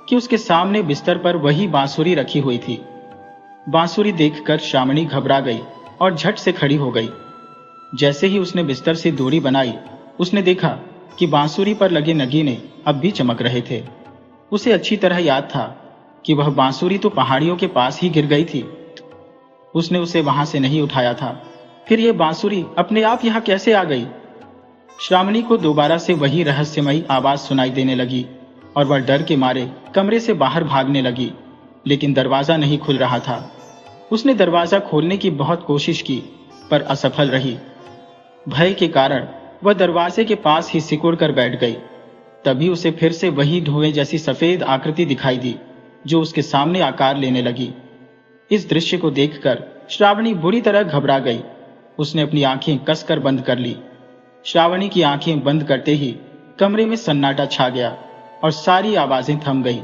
कि उसके सामने बिस्तर पर वही बांसुरी रखी हुई थी। बांसुरी देखकर श्रावणी घबरा गई और झट से खड़ी हो गई। जैसे ही उसने बिस्तर से दूरी बनाई, उसने देखा कि बांसुरी पर लगे नगीने अब भी चमक रहे थे। उसे अच्छी तरह याद था कि वह बांसुरी तो पहाड़ियों के पास ही गिर गई थी। उसने उसे वहां से नहीं उठाया था, फिर यह बांसुरी अपने आप यहां कैसे आ गई? श्रावणी को दोबारा से वही रहस्यमयी आवाज सुनाई देने लगी और वह डर के मारे कमरे से बाहर भागने लगी, लेकिन दरवाजा नहीं खुल रहा था। उसने दरवाजा खोलने की बहुत कोशिश की पर असफल रही। भय के कारण वह दरवाजे के पास ही सिकुड़ कर बैठ गई। तभी उसे फिर से वही धुएं जैसी सफेद आकृति दिखाई दी जो उसके सामने आकार लेने लगी। इस दृश्य को देखकर श्रावणी बुरी तरह घबरा गई। उसने अपनी आंखें कसकर बंद कर ली। श्रावणी की आंखें बंद करते ही कमरे में सन्नाटा छा गया और सारी आवाजें थम गईं।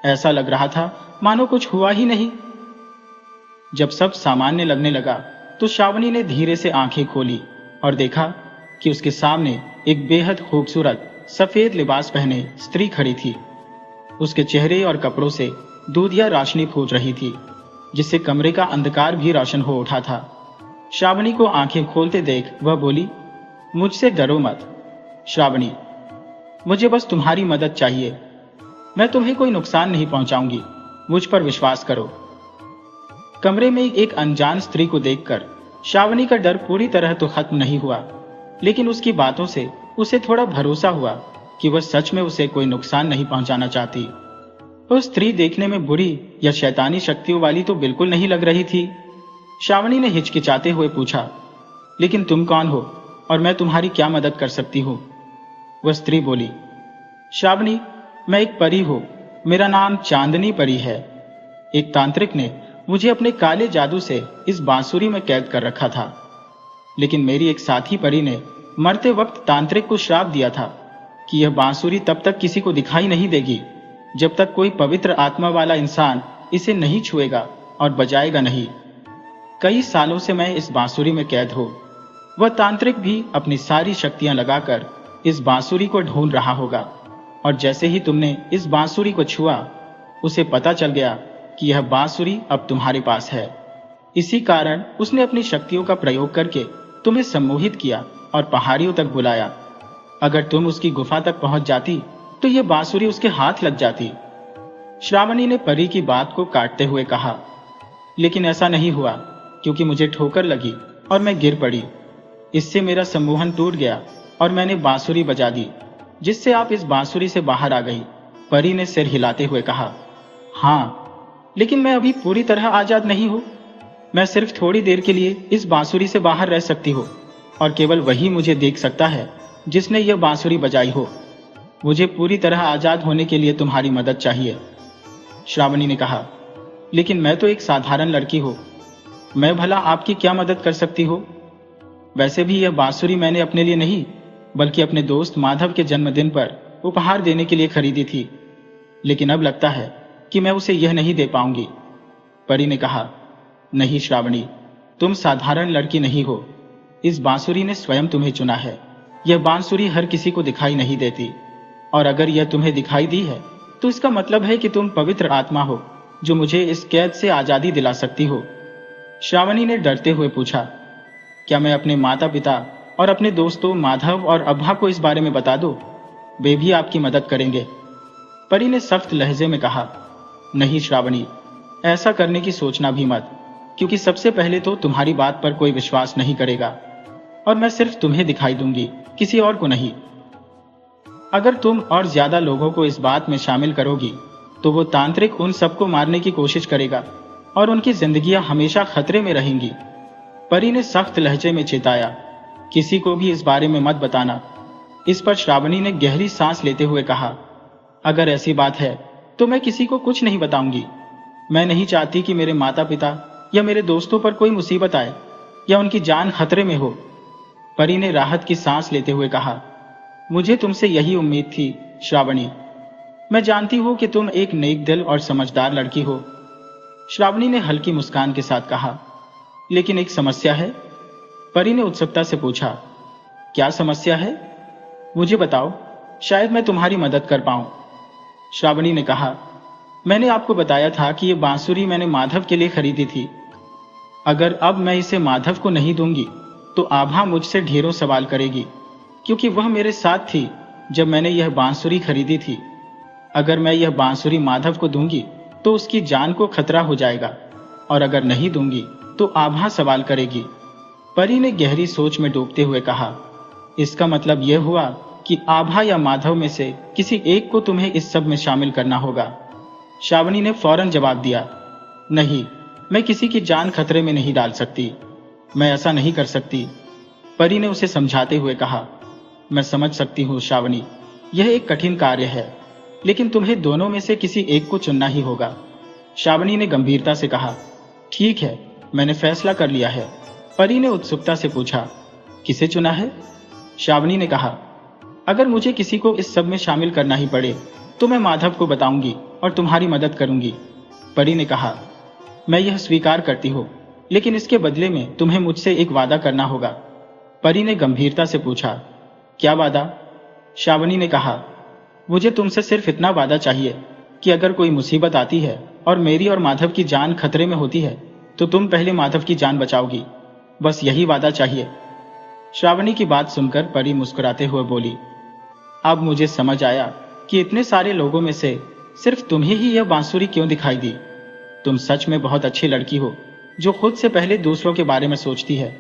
ऐसा लग रहा था मानो कुछ हुआ ही नहीं। जब सब सामान्य लगने लगा तो श्रावणी ने धीरे से आंखें खोली और देखा कि उसके सामने एक बेहद खूबसूरत सफेद लिबास पहने स्त्री खड़ी थी। उसके चेहरे और कपड़ों से दूधिया रोशनी फूट रही थी, जिससे कमरे का अंधकार भी रोशन हो उठा था। श्रावणी को आंखें खोलते देख वह बोली, मुझसे डरो मत श्रावणी, मुझे बस तुम्हारी मदद चाहिए। मैं तुम्हें कोई नुकसान नहीं पहुंचाऊंगी, मुझ पर विश्वास करो। कमरे में एक अनजान स्त्री को देखकर श्रावणी का डर पूरी तरह तो खत्म नहीं हुआ, लेकिन उसकी बातों से उसे थोड़ा भरोसा हुआ कि वह सच में उसे कोई नुकसान नहीं पहुंचाना चाहती। वो स्त्री देखने में बुरी या शैतानी शक्तियों वाली तो बिल्कुल नहीं लग रही थी। श्रावणी ने हिचकिचाते हुए पूछा, लेकिन तुम कौन हो और मैं तुम्हारी क्या मदद कर सकती हूँ? वह स्त्री बोली, श्रावणी, मैं एक परी हूँ, मेरा नाम चांदनी परी है। एक तांत्रिक ने मुझे अपने काले जादू से इस बांसुरी में कैद कर रखा था, लेकिन मेरी एक साथी परी ने मरते वक्त तांत्रिक को श्राप दिया था कि यह बांसुरी तब तक किसी को दिखाई नहीं देगी जब तक कोई पवित्र आत्मा वाला इंसान इसे नहीं छुएगा और बजाएगा नहीं। कई सालों से मैं इस बांसुरी में कैद हूं। वह तांत्रिक भी अपनी सारी शक्तियां लगाकर इस बांसुरी को ढूंढ रहा होगा, और जैसे ही तुमने इस बांसुरी को छुआ, उसे पता चल गया कि यह बांसुरी अब तुम्हारे पास है। इसी कारण उसने अपनी शक्तियों का प्रयोग करके तुम्हें सम्मोहित किया और पहाड़ियों तक बुलाया। अगर तुम उसकी गुफा तक पहुंच जाती तो यह बांसुरी उसके हाथ लग जाती। श्रावणी ने परी की बात को काटते हुए कहा, लेकिन ऐसा नहीं हुआ क्योंकि मुझे ठोकर लगी और मैं गिर पड़ी। इससे मेरा सम्मोहन टूट गया और मैंने बांसुरी बजा दी, जिससे आप इस बांसुरी से बाहर आ गई। परी ने सिर हिलाते हुए कहा, हाँ, लेकिन मैं अभी पूरी तरह आजाद नहीं हूं। मैं सिर्फ थोड़ी देर के लिए इस बांसुरी से बाहर रह सकती हूँ और केवल वही मुझे देख सकता है जिसने यह बांसुरी बजाई हो। मुझे पूरी तरह आजाद होने के लिए तुम्हारी मदद चाहिए। श्रावणी ने कहा, लेकिन मैं तो एक साधारण लड़की हूँ, मैं भला आपकी क्या मदद कर सकती हूँ? वैसे भी यह बांसुरी मैंने अपने लिए नहीं बल्कि अपने दोस्त माधव के जन्मदिन पर उपहार देने के लिए खरीदी थी, लेकिन अब लगता है कि मैं उसे यह नहीं दे पाऊंगी। परी ने कहा, नहीं श्रावणी, तुम साधारण लड़की नहीं हो। इस बांसुरी ने स्वयं तुम्हें चुना है। यह बांसुरी हर किसी को दिखाई नहीं देती, और अगर यह तुम्हें दिखाई दी है तो इसका मतलब है कि तुम पवित्र आत्मा हो जो मुझे इस कैद से आजादी दिला सकती हो। श्रावणी ने डरते हुए पूछा, क्या मैं अपने माता पिता और अपने दोस्तों माधव और अभा को इस बारे में बता दूं? वे भी आपकी मदद करेंगे। परी ने सख्त लहजे में कहा, नहीं श्रावणी, ऐसा करने की सोचना भी मत, क्योंकि सबसे पहले तो तुम्हारी बात पर कोई विश्वास नहीं करेगा और मैं सिर्फ तुम्हें दिखाई दूंगी, किसी और को नहीं। अगर तुम और ज्यादा लोगों को इस बात में शामिल करोगी तो वो तांत्रिक उन सबको मारने की कोशिश करेगा और उनकी जिंदगियां हमेशा खतरे में रहेंगी। परी ने सख्त लहजे में चेताया, किसी को भी इस बारे में मत बताना। इस पर श्रावणी ने गहरी सांस लेते हुए कहा, अगर ऐसी बात है तो मैं किसी को कुछ नहीं बताऊंगी। मैं नहीं चाहती कि मेरे माता पिता या मेरे दोस्तों पर कोई मुसीबत आए या उनकी जान खतरे में हो। परी ने राहत की सांस लेते हुए कहा, मुझे तुमसे यही उम्मीद थी श्रावणी। मैं जानती हूं कि तुम एक नेक दिल और समझदार लड़की हो। श्रावणी ने हल्की मुस्कान के साथ कहा, लेकिन एक समस्या है। परी ने उत्सुकता से पूछा, क्या समस्या है? मुझे बताओ, शायद मैं तुम्हारी मदद कर पाऊं। श्रावणी ने कहा, मैंने आपको बताया था कि यह बांसुरी मैंने माधव के लिए खरीदी थी। अगर अब मैं इसे माधव को नहीं दूंगी तो आभा मुझसे ढेरों सवाल करेगी, क्योंकि वह मेरे साथ थी जब मैंने यह बांसुरी खरीदी थी। अगर मैं यह बांसुरी माधव को दूंगी तो उसकी जान को खतरा हो जाएगा, और अगर नहीं दूंगी तो आभा सवाल करेगी। परी ने गहरी सोच में डूबते हुए कहा, इसका मतलब यह हुआ कि आभा या माधव में से किसी एक को तुम्हें इस सब में शामिल करना होगा। श्रावणी ने फौरन जवाब दिया, नहीं, मैं किसी की जान खतरे में नहीं डाल सकती। मैं ऐसा नहीं कर सकती। परी ने उसे समझाते हुए कहा, मैं समझ सकती हूँ श्रावणी, यह एक कठिन कार्य है, लेकिन तुम्हें दोनों में से किसी एक को चुनना ही होगा। श्रावणी ने गंभीरता से कहा, ठीक है, मैंने फैसला कर लिया है। परी ने उत्सुकता से पूछा, किसे चुना है? श्रावणी ने कहा, अगर मुझे किसी को इस सब में शामिल करना ही पड़े तो मैं माधव को बताऊंगी और तुम्हारी मदद करूंगी। परी ने कहा, मैं यह स्वीकार करती हूँ, लेकिन इसके बदले में तुम्हें मुझसे एक वादा करना होगा। परी ने गंभीरता से पूछा, क्या वादा? श्रावणी ने कहा, मुझे तुमसे सिर्फ इतना वादा चाहिए कि अगर कोई मुसीबत आती है और मेरी और माधव की जान खतरे में होती है तो तुम पहले माधव की जान बचाओगी। बस यही वादा चाहिए। श्रावणी की बात सुनकर परी मुस्कुराते हुए बोली, अब मुझे समझ आया कि इतने सारे लोगों में से सिर्फ तुम्हें ही यह बांसुरी क्यों दिखाई दी। तुम सच में बहुत अच्छी लड़की हो जो खुद से पहले दूसरों के बारे में सोचती है।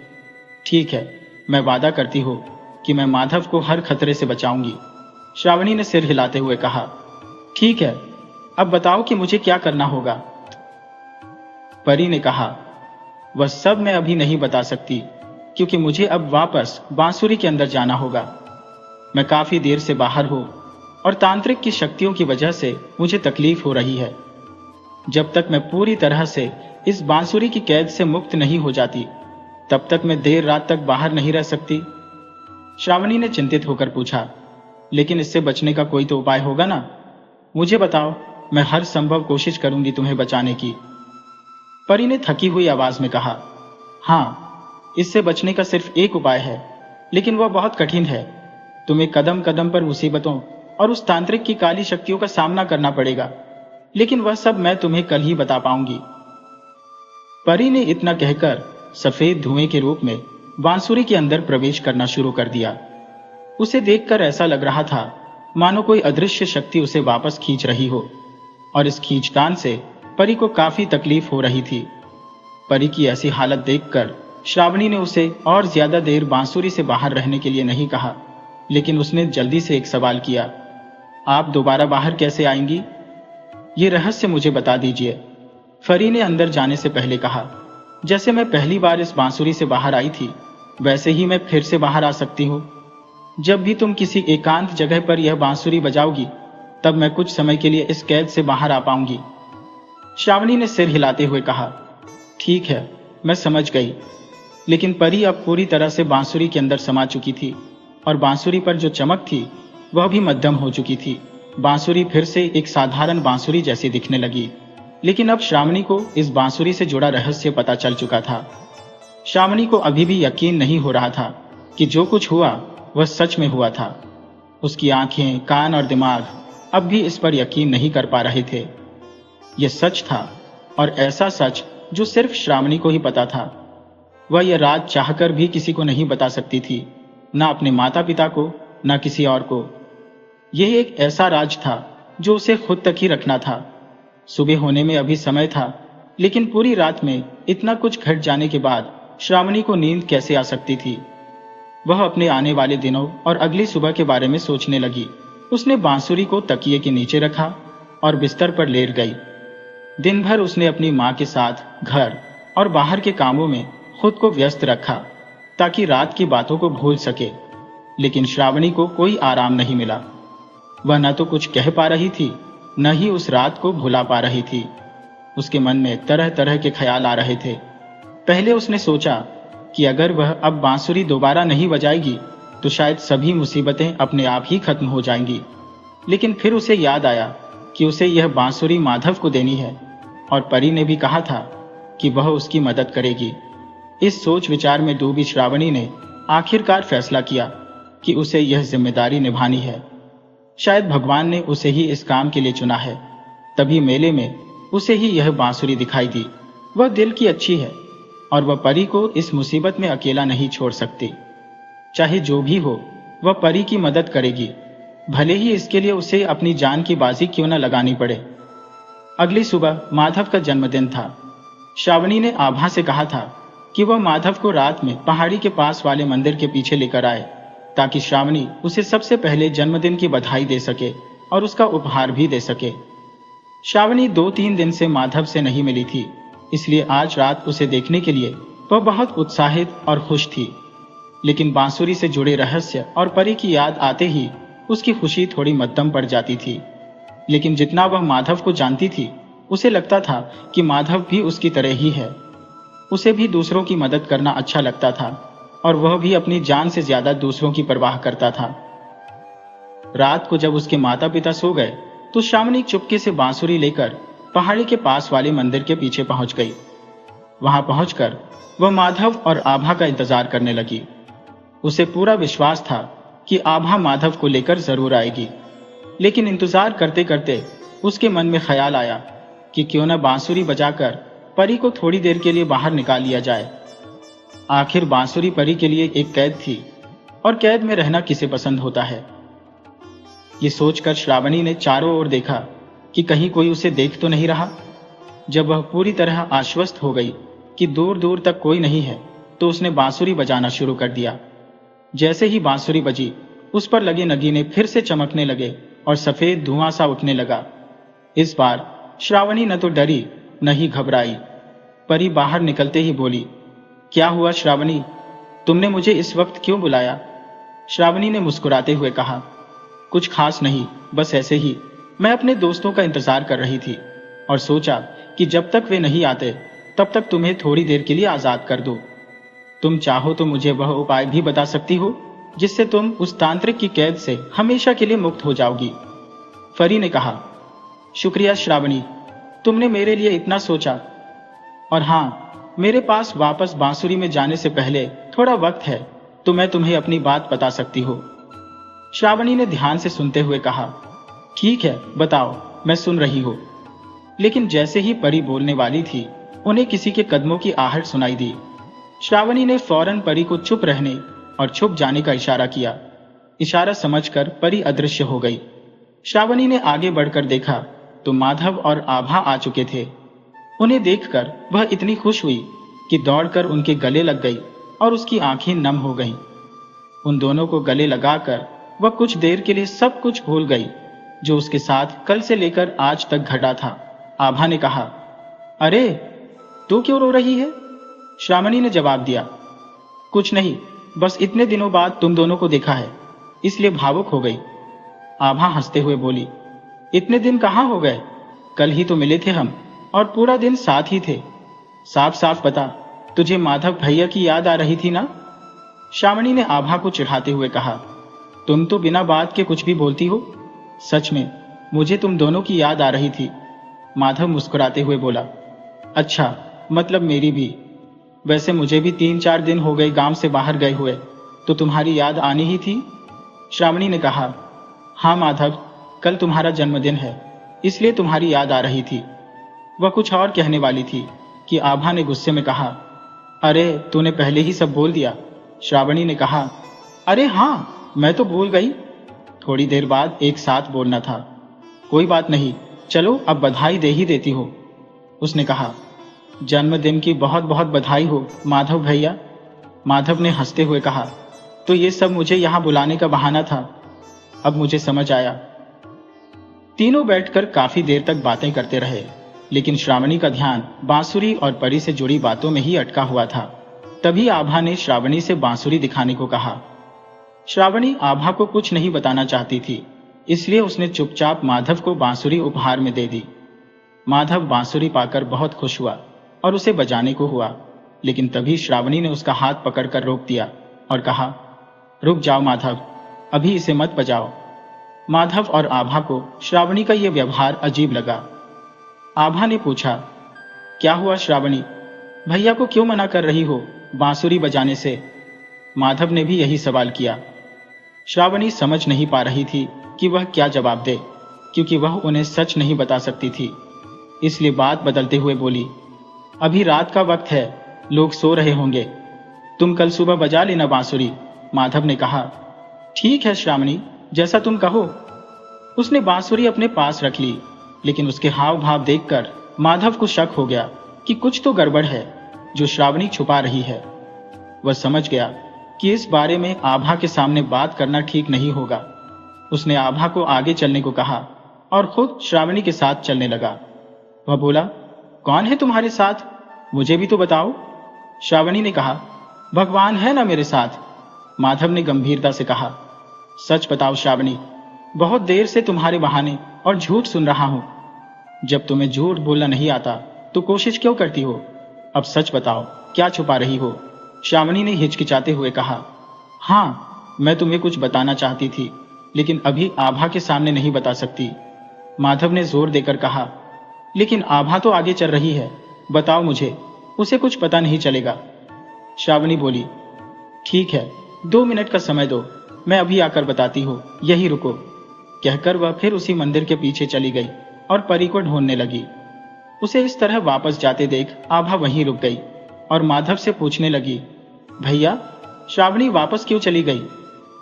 ठीक है, मैं वादा करती हूँ कि मैं माधव को हर खतरे से बचाऊंगी। श्रावणी ने सिर हिलाते हुए कहा, ठीक है, अब बताओ कि मुझे क्या करना होगा। परी ने कहा, वह सब मैं अभी नहीं बता सकती, क्योंकि मुझे अब वापस बांसुरी के अंदर जाना होगा। मैं काफी देर से बाहर हूं और तांत्रिक की शक्तियों की वजह से मुझे तकलीफ हो रही है। जब तक मैं पूरी तरह से इस बांसुरी की कैद से मुक्त नहीं हो जाती तब तक मैं देर रात तक बाहर नहीं रह सकती। श्रावणी ने चिंतित होकर पूछा, लेकिन इससे बचने का कोई तो उपाय होगा ना? मुझे बताओ, मैं हर संभव कोशिश करूंगी तुम्हें बचाने की। परी ने थकी हुई आवाज में कहा, हाँ, इससे बचने का सिर्फ एक उपाय है, लेकिन वह बहुत कठिन है। तुम्हें कदम कदम पर मुसीबतों और उस तांत्रिक की काली शक्तियों का सामना करना पड़ेगा, लेकिन वह सब मैं तुम्हें कल ही बता पाऊंगी। परी ने इतना कहकर सफेद धुएं के रूप में बांसुरी के अंदर प्रवेश करना शुरू कर दिया। उसे देखकर ऐसा लग रहा था मानो कोई अदृश्य शक्ति उसे वापस खींच रही हो, और इस खींचतान से परी को काफी तकलीफ हो रही थी। परी की ऐसी हालत देखकर श्रावणी ने उसे और ज्यादा देर बांसुरी से बाहर रहने के लिए नहीं कहा, लेकिन उसने जल्दी से एक सवाल किया, आप दोबारा बाहर कैसे आएंगी? ये रहस्य मुझे बता दीजिए। परी ने अंदर जाने से पहले कहा, जैसे मैं पहली बार इस बांसुरी से बाहर आई थी वैसे ही मैं फिर से बाहर आ सकती हूँ। जब भी तुम किसी एकांत जगह पर यह बांसुरी बजाओगी तब मैं कुछ समय के लिए इस कैद से बाहर आ पाऊंगी। श्रावणी ने सिर हिलाते हुए कहा, ठीक है, मैं समझ गई। लेकिन परी अब पूरी तरह से बांसुरी के अंदर समा चुकी थी और बांसुरी पर जो चमक थी वह भी मध्यम हो चुकी थी। बांसुरी फिर से एक साधारण बांसुरी जैसी दिखने लगी, लेकिन अब श्रावणी को इस बांसुरी से जुड़ा रहस्य पता चल चुका था। श्रावणी को अभी भी यकीन नहीं हो रहा था कि जो कुछ हुआ वह सच में हुआ था। उसकी आंखें, कान और दिमाग अब भी इस पर यकीन नहीं कर पा रहे थे। यह सच था, और ऐसा सच जो सिर्फ श्रावणी को ही पता था। वह यह राज चाहकर भी किसी को नहीं बता सकती थी, ना अपने माता पिता को, ना किसी और को। यह एक ऐसा राज था जो उसे खुद तक ही रखना था। सुबह होने में अभी समय था, लेकिन पूरी रात में इतना कुछ घट जाने के बाद श्रावणी को नींद कैसे आ सकती थी। वह अपने आने वाले दिनों और अगली सुबह के बारे में सोचने लगी। उसने बांसुरी को तकिए के नीचे रखा और बिस्तर पर लेट गई। दिन भर उसने अपनी माँ के साथ घर और बाहर के कामों में खुद को व्यस्त रखा ताकि रात की बातों को भूल सके, लेकिन श्रावणी को कोई आराम नहीं मिला। वह न तो कुछ कह पा रही थी, न ही उस रात को भुला पा रही थी। उसके मन में तरह तरह के ख्याल आ रहे थे। पहले उसने सोचा कि अगर वह अब बांसुरी दोबारा नहीं बजाएगी तो शायद सभी मुसीबतें अपने आप ही खत्म हो जाएंगी। लेकिन फिर उसे याद आया कि उसे यह बांसुरी माधव को देनी है और परी ने भी कहा था कि वह उसकी मदद करेगी। इस सोच विचार में डूबी श्रावणी ने आखिरकार फैसला किया कि उसे यह जिम्मेदारी निभानी है। शायद भगवान ने उसे ही इस काम के लिए चुना है। तभी मेले में उसे ही यह बांसुरी दिखाई दी। वह दिल की अच्छी है और वह परी को इस मुसीबत में अकेला नहीं छोड़ सकती। चाहे जो भी हो, वह परी की मदद करेगी, भले ही इसके लिए उसे अपनी जान की बाजी क्यों न लगानी पड़े। अगली सुबह माधव का जन्मदिन था। श्रावणी ने आभा से कहा था कि वह माधव को रात में पहाड़ी के पास वाले मंदिर के पीछे लेकर आए ताकि श्रावणी उसे सबसे पहले जन्मदिन की बधाई दे सके और उसका उपहार भी दे सके। श्रावणी 2-3 दिन से माधव से नहीं मिली थी, इसलिए आज रात उसे देखने के लिए वह बहुत उत्साहित और खुश थी। लेकिन बांसुरी से जुड़े रहस्य और परी की याद आते ही उसकी खुशी थोड़ी मध्यम पड़ जाती थी। लेकिन जितना वह माधव को जानती थी, उसे लगता था कि माधव भी उसकी तरह ही है। उसे भी दूसरों की मदद करना अच्छा लगता था और वह भी अपनी जान से ज्यादा दूसरों की परवाह करता था। रात को जब उसके माता पिता सो गए तो श्रावणी चुपके से बांसुरी लेकर पहाड़ी के पास वाले मंदिर के पीछे पहुंच गई। वहां पहुंचकर वह माधव और आभा का इंतजार करने लगी। उसे पूरा विश्वास था कि आभा माधव को लेकर जरूर आएगी। लेकिन इंतजार करते करते उसके मन में ख्याल आया कि क्यों न बांसुरी बजाकर परी को थोड़ी देर के लिए बाहर निकाल लिया जाए। आखिर बांसुरी परी के लिए एक कैद थी और कैद में रहना किसे पसंद होता है। ये सोचकर श्रावणी ने चारों ओर देखा कि कहीं कोई उसे देख तो नहीं रहा। जब वह पूरी तरह आश्वस्त हो गई कि दूर दूर तक कोई नहीं है तो उसने बांसुरी बजाना शुरू कर दिया। जैसे ही बांसुरी बजी, उस पर लगे नगीने फिर से चमकने लगे और सफेद धुआं सा उठने लगा। इस बार श्रावणी न तो डरी न ही घबराई। परी बाहर निकलते ही बोली, क्या हुआ श्रावणी, तुमने मुझे इस वक्त क्यों बुलाया? श्रावणी ने मुस्कुराते हुए कहा, कुछ खास नहीं, बस ऐसे ही। मैं अपने दोस्तों का इंतजार कर रही थी और सोचा कि जब तक वे नहीं आते तब तक तुम्हें थोड़ी देर के लिए आजाद कर दूं। तुम चाहो तो मुझे वह उपाय भी बता सकती हो जिससे तुम उस तांत्रिक की कैद से हमेशा के लिए मुक्त हो जाओगी। परी ने कहा, शुक्रिया श्रावणी, तुमने मेरे लिए इतना सोचा। और हाँ, मेरे पास वापस बांसुरी में जाने से पहले थोड़ा वक्त है तो मैं तुम्हें अपनी बात बता सकती हूँ। श्रावणी ने ध्यान से सुनते हुए कहा, ठीक है, बताओ, मैं सुन रही हूँ। लेकिन जैसे ही परी बोलने वाली थी, उन्हें किसी के कदमों की आहट सुनाई दी। श्रावणी ने फौरन परी को चुप रहने और छुप जाने का इशारा किया। इशारा समझकर परी अदृश्य हो गई। श्रावणी ने आगे बढ़कर देखा तो माधव और आभा आ चुके थे। उन्हें देखकर वह इतनी खुश हुई कि दौड़कर उनके गले लग गई और उसकी आंखें नम हो गईं। उन दोनों को गले लगाकर वह कुछ देर के लिए सब कुछ भूल गई जो उसके साथ कल से लेकर आज तक घटा था। आभा ने कहा, अरे तू क्यों रो रही है? श्रावणी ने जवाब दिया, कुछ नहीं, बस इतने दिनों बाद तुम दोनों को देखा है इसलिए भावुक हो गई। आभा हंसते हुए बोली, इतने दिन कहाँ हो गए, कल ही तो मिले थे हम और पूरा दिन साथ ही थे। साफ साफ बता, तुझे माधव भैया की याद आ रही थी ना? श्रावणी ने आभा को चिढ़ाते हुए कहा, तुम तो बिना बात के कुछ भी बोलती हो। सच में मुझे तुम दोनों की याद आ रही थी। माधव मुस्कुराते हुए बोला, अच्छा, मतलब मेरी भी। वैसे मुझे भी 3-4 दिन हो गए गांव से बाहर गए हुए, तो तुम्हारी याद आनी ही थी। श्रावणी ने कहा, हाँ माधव, कल तुम्हारा जन्मदिन है इसलिए तुम्हारी याद आ रही थी। वह कुछ और कहने वाली थी कि आभा ने गुस्से में कहा, अरे तूने पहले ही सब बोल दिया। श्रावणी ने कहा, अरे हाँ, मैं तो भूल गई। थोड़ी देर बाद एक साथ बोलना था। कोई बात नहीं, चलो अब बधाई दे ही देती हो, उसने कहा। जन्मदिन की बहुत बहुत बधाई हो माधव भैया, माधव ने हंसते हुए कहा। तो ये सब मुझे यहाँ बुलाने का बहाना था, अब मुझे समझ आया। तीनों बैठकर काफी देर तक बातें करते रहे, लेकिन श्रावणी का ध्यान बांसुरी और परी से जुड़ी बातों में ही अटका हुआ था। तभी आभा ने श्रावणी से बांसुरी दिखाने को कहा। श्रावणी आभा को कुछ नहीं बताना चाहती थी, इसलिए उसने चुपचाप माधव को बांसुरी उपहार में दे दी। माधव बांसुरी पाकर बहुत खुश हुआ और उसे बजाने को हुआ, लेकिन तभी श्रावणी ने उसका हाथ पकड़कर रोक दिया और कहा, रुक जाओ माधव, अभी इसे मत बजाओ। माधव और आभा को श्रावणी का यह व्यवहार अजीब लगा। आभा ने पूछा, क्या हुआ श्रावणी, भैया को क्यों मना कर रही हो बांसुरी बजाने से? माधव ने भी यही सवाल किया। श्रावणी समझ नहीं पा रही थी कि वह क्या जवाब दे, क्योंकि वह उन्हें सच नहीं बता सकती थी। इसलिए बात बदलते हुए बोली, अभी रात का वक्त है, लोग सो रहे होंगे, तुम कल सुबह बजा लेना बांसुरी, माधव ने कहा। ठीक है श्रावणी, जैसा तुम कहो। उसने बांसुरी अपने पास रख ली, लेकिन उसके हाव भाव देखकर माधव को शक हो गया कि कुछ तो गड़बड़ है जो श्रावणी छुपा रही है। वह समझ गया कि इस बारे में आभा के सामने बात करना ठीक नहीं होगा। उसने आभा को आगे चलने को कहा और खुद श्रावणी के साथ चलने लगा। वह बोला, कौन है तुम्हारे साथ, मुझे भी तो बताओ। श्रावणी ने कहा, भगवान है ना मेरे साथ। माधव ने गंभीरता से कहा, सच बताओ श्रावणी, बहुत देर से तुम्हारे बहाने और झूठ सुन रहा हूं। जब तुम्हें झूठ बोलना नहीं आता तो कोशिश क्यों करती हो? अब सच बताओ, क्या छुपा रही हो? श्रावणी ने हिचकिचाते हुए कहा। हाँ, मैं तुम्हें कुछ बताना चाहती थी, लेकिन अभी आभा के सामने नहीं बता सकती, माधव ने जोर देकर कहा। लेकिन आभा तो आगे चल रही है, बताओ मुझे, उसे कुछ पता नहीं चलेगा। श्रावणी बोली, ठीक है, 2 मिनट का समय दो, मैं अभी आकर बताती हूँ, यही रुको। कहकर वह फिर उसी मंदिर के पीछे चली गई और परी को ढूंढने लगी। उसे इस तरह वापस जाते देख आभा वहीं रुक गई और माधव से पूछने लगी, भैया श्रावणी वापस क्यों चली गई?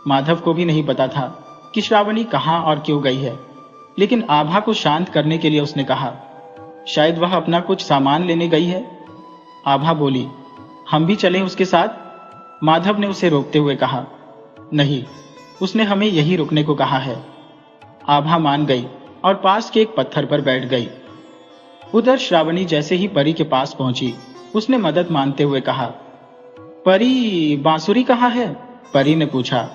माधव को भी नहीं पता था कि श्रावणी कहाँ और क्यों गई है, लेकिन आभा को शांत करने के लिए उसने कहा, शायद वह अपना कुछ सामान लेने गई है। आभा बोली, हम भी चलें उसके साथ? माधव ने उसे रोकते हुए कहा, नहीं, उसने हमें यहीं रुकने को कहा है। आभा मान गई और पास के एक पत्थर पर बैठ गई। उधर श्रावणी जैसे ही परी के पास पहुंची, उसने मदद मांगते हुए कहा, परी बांसुरी कहाँ है? परी ने पूछा।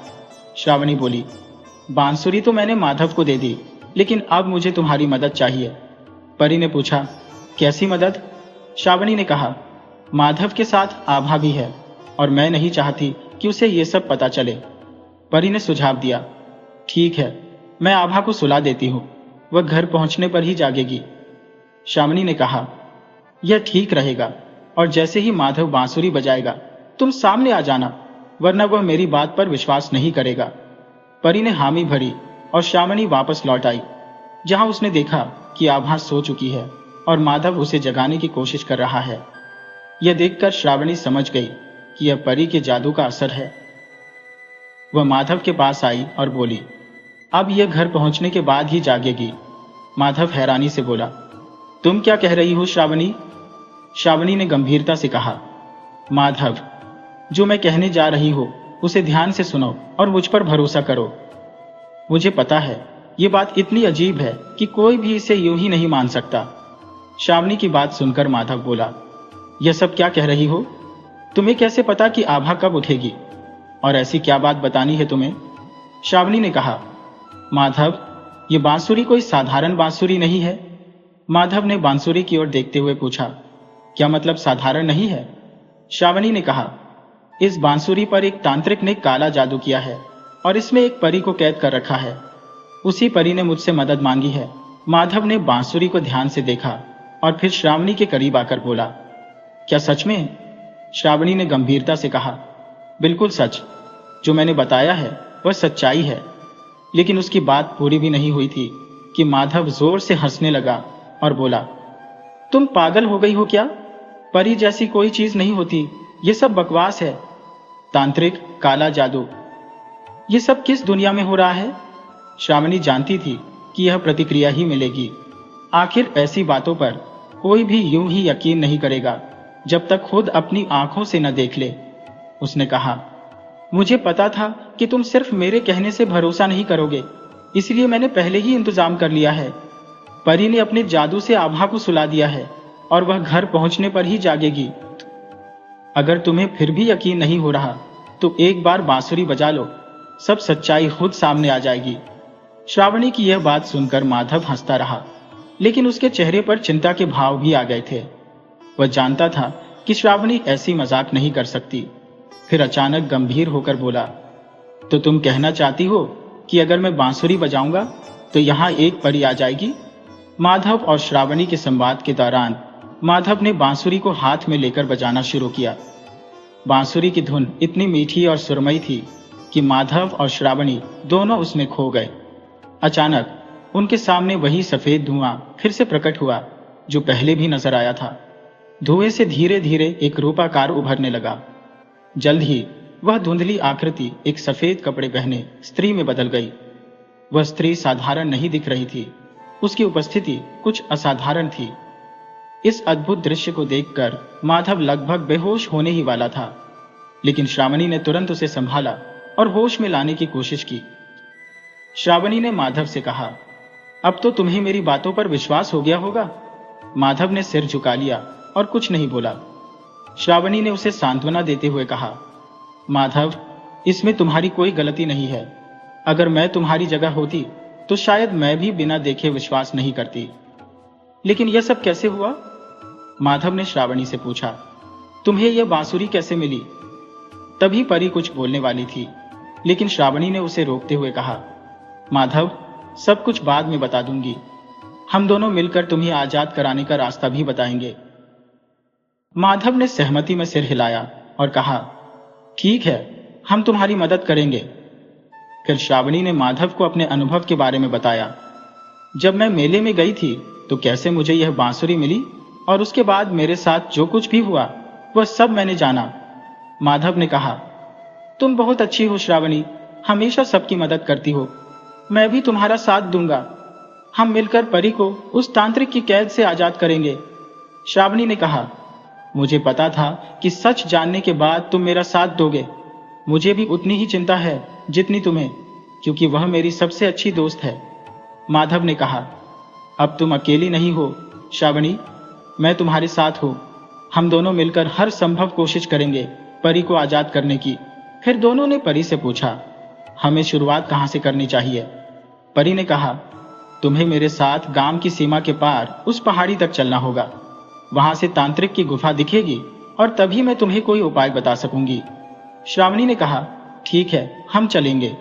श्रावणी बोली, बांसुरी तो मैंने माधव को दे दी, लेकिन अब मुझे तुम्हारी मदद चाहिए। परी ने पूछा, कैसी मदद? श्रावणी ने कहा, माधव के साथ आभा भी है और मैं नहीं चाहती कि उसे ये सब पता चले। परी ने सुझाव दिया, ठीक है, मैं आभा को सुला देती हूँ, वह घर पहुंचने पर ही जागेगी। श्रावणी ने कहा, यह ठीक रहेगा, और जैसे ही माधव बांसुरी बजाएगा तुम सामने आ जाना, वरना वह मेरी बात पर विश्वास नहीं करेगा। परी ने हामी भरी और श्रावणी वापस लौट आई, जहां उसने देखा कि आभा सो चुकी है और माधव उसे जगाने की कोशिश कर रहा है। यह देखकर श्रावणी समझ गई कि यह परी के जादू का असर है। वह माधव के पास आई और बोली, अब यह घर पहुंचने के बाद ही जागेगी। माधव हैरानी से बोला, तुम क्या कह रही हो श्रावणी? श्रावणी ने गंभीरता से कहा, माधव, जो मैं कहने जा रही हूं उसे ध्यान से सुनो और मुझ पर भरोसा करो। मुझे पता है ये बात इतनी अजीब है कि कोई भी इसे यूं ही नहीं मान सकता। श्रावणी की बात सुनकर माधव बोला, यह सब क्या कह रही हो? तुम्हें कैसे पता कि आभा कब उठेगी, और ऐसी क्या बात बतानी है तुम्हें? श्रावणी ने कहा, माधव, ये बांसुरी कोई साधारण बांसुरी नहीं है। माधव ने बांसुरी की ओर देखते हुए पूछा, क्या मतलब साधारण नहीं है? श्रावणी ने कहा, इस बांसुरी पर एक तांत्रिक ने काला जादू किया है और इसमें एक परी को कैद कर रखा है। उसी परी ने मुझसे मदद मांगी है। माधव ने बांसुरी को ध्यान से देखा और फिर श्रावणी के करीब आकर बोला, क्या सच में? श्रावणी ने गंभीरता से कहा, बिल्कुल सच, जो मैंने बताया है वह सच्चाई है। लेकिन उसकी बात पूरी भी नहीं हुई थी कि माधव जोर से हंसने लगा और बोला, तुम पागल हो गई हो क्या? परी जैसी कोई चीज नहीं होती, ये सब बकवास है। तांत्रिक, काला जादू, ये सब किस दुनिया में हो रहा है? श्रावणी जानती थी कि यह प्रतिक्रिया ही मिलेगी। आखिर ऐसी बातों पर कोई भी यूं ही यकीन नहीं करेगा जब तक खुद अपनी आंखों से न देख ले। उसने कहा, मुझे पता था कि तुम सिर्फ मेरे कहने से भरोसा नहीं करोगे, इसलिए मैंने पहले ही इंतजाम कर लिया है। परी ने अपने जादू से आभा को सुला दिया है और वह घर पहुंचने पर ही जागेगी। अगर तुम्हें फिर भी यकीन नहीं हो रहा तो एक बार बांसुरी बजा लो, सब सच्चाई खुद सामने आ जाएगी। श्रावणी की यह बात सुनकर माधव हंसता रहा, लेकिन उसके चेहरे पर चिंता के भाव भी आ गए थे। वह जानता था कि श्रावणी ऐसी मजाक नहीं कर सकती। फिर अचानक गंभीर होकर बोला, तो तुम कहना चाहती हो कि अगर मैं बांसुरी बजाऊंगा तो यहां एक परी आ जाएगी? माधव और श्रावणी के संवाद के दौरान माधव ने बांसुरी को हाथ में लेकर बजाना शुरू किया। बांसुरी की धुन इतनी मीठी और सुरमई थी कि माधव और श्रावणी दोनों उसमें खो गए। अचानक उनके सामने वही सफेद धुआं फिर से प्रकट हुआ जो पहले भी नजर आया था। धुएं से धीरे धीरे एक रूपाकार उभरने लगा। जल्द ही वह धुंधली आकृति एक सफेद कपड़े पहने स्त्री में बदल गई। वह स्त्री साधारण नहीं दिख रही थी, उसकी उपस्थिति कुछ असाधारण थी। इस अद्भुत दृश्य को देखकर माधव लगभग बेहोश होने ही वाला था, लेकिन श्रावणी ने तुरंत उसे संभाला और होश में लाने की कोशिश की। श्रावणी ने माधव से कहा, अब तो तुम्हें मेरी बातों पर विश्वास हो गया होगा। माधव ने सिर झुका लिया और कुछ नहीं बोला। श्रावणी ने उसे सांत्वना देते हुए कहा, माधव, इसमें तुम्हारी कोई गलती नहीं है। अगर मैं तुम्हारी जगह होती तो शायद मैं भी बिना देखे विश्वास नहीं करती। लेकिन यह सब कैसे हुआ? माधव ने श्रावणी से पूछा, तुम्हें यह बांसुरी कैसे मिली? तभी परी कुछ बोलने वाली थी, लेकिन श्रावणी ने उसे रोकते हुए कहा, माधव, सब कुछ बाद में बता दूंगी। हम दोनों मिलकर तुम्हें आजाद कराने का रास्ता भी बताएंगे। माधव ने सहमति में सिर हिलाया और कहा, ठीक है, हम तुम्हारी मदद करेंगे। फिर श्रावणी ने माधव को अपने अनुभव के बारे में बताया। जब मैं मेले में गई थी तो कैसे मुझे यह बांसुरी मिली और उसके बाद मेरे साथ जो कुछ भी हुआ वह सब मैंने जाना। माधव ने कहा, तुम बहुत अच्छी हो श्रावणी, हमेशा सबकी मदद करती हो। मैं भी तुम्हारा साथ दूंगा। हम मिलकर परी को उस तांत्रिक की कैद से आजाद करेंगे। श्रावणी ने कहा, मुझे पता था कि सच जानने के बाद तुम मेरा साथ दोगे। मुझे भी उतनी ही चिंता है जितनी तुम्हें, क्योंकि वह मेरी सबसे अच्छी दोस्त है। माधव ने कहा, अब तुम अकेली नहीं हो श्रावणी, मैं तुम्हारे साथ हूं। हम दोनों मिलकर हर संभव कोशिश करेंगे परी को आजाद करने की। फिर दोनों ने परी से पूछा, हमें शुरुआत कहां से करनी चाहिए? परी ने कहा, तुम्हें मेरे साथ गांव की सीमा के पार उस पहाड़ी तक चलना होगा। वहां से तांत्रिक की गुफा दिखेगी और तभी मैं तुम्हें कोई उपाय बता सकूंगी। श्रावणी ने कहा, ठीक है, हम चलेंगे।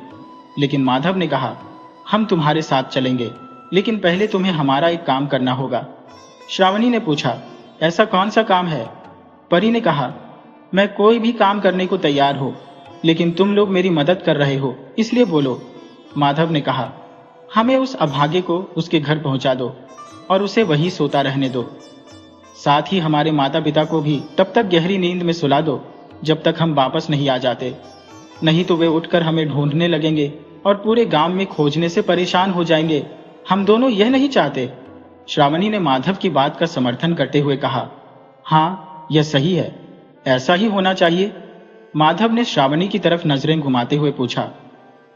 लेकिन माधव ने कहा, हम तुम्हारे साथ चलेंगे, लेकिन पहले तुम्हें हमारा एक काम करना होगा। श्रावणी ने पूछा, ऐसा कौन सा काम है? परी ने कहा, मैं कोई भी काम करने को तैयार हूं, लेकिन तुम लोग मेरी मदद कर रहे हो, इसलिए बोलो। माधव ने कहा, हमें उस अभागे को उसके घर पहुंचा दो और उसे वहीं सोता रहने दो। साथ ही हमारे माता पिता को भी तब तक गहरी नींद में सुला दो जब तक हम वापस नहीं आ जाते, नहीं तो वे उठकर हमें ढूंढने लगेंगे और पूरे गांव में खोजने से परेशान हो जाएंगे। हम दोनों यह नहीं चाहते। श्रावणी ने माधव की बात का समर्थन करते हुए कहा, हाँ, यह सही है, ऐसा ही होना चाहिए। माधव ने श्रावणी की तरफ नजरें घुमाते हुए पूछा,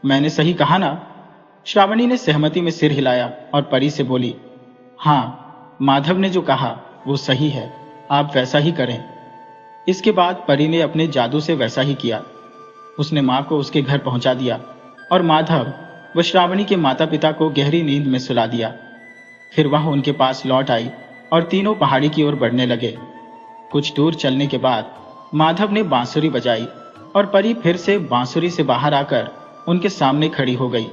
मैंने सही कहा ना? श्रावणी ने सहमति में सिर हिलाया और परी से बोली, हाँ, माधव ने जो कहा वो सही है, आप वैसा ही करें। इसके बाद परी ने अपने जादू से वैसा ही किया। उसने मां को उसके घर पहुंचा दिया और माधव व श्रावणी के माता पिता को गहरी नींद में सुला दिया। फिर वह उनके पास लौट आई और तीनों पहाड़ी की ओर बढ़ने लगे। कुछ दूर चलने के बाद माधव ने बांसुरी बजाई और परी फिर से बांसुरी से बाहर आकर उनके सामने खड़ी हो गई।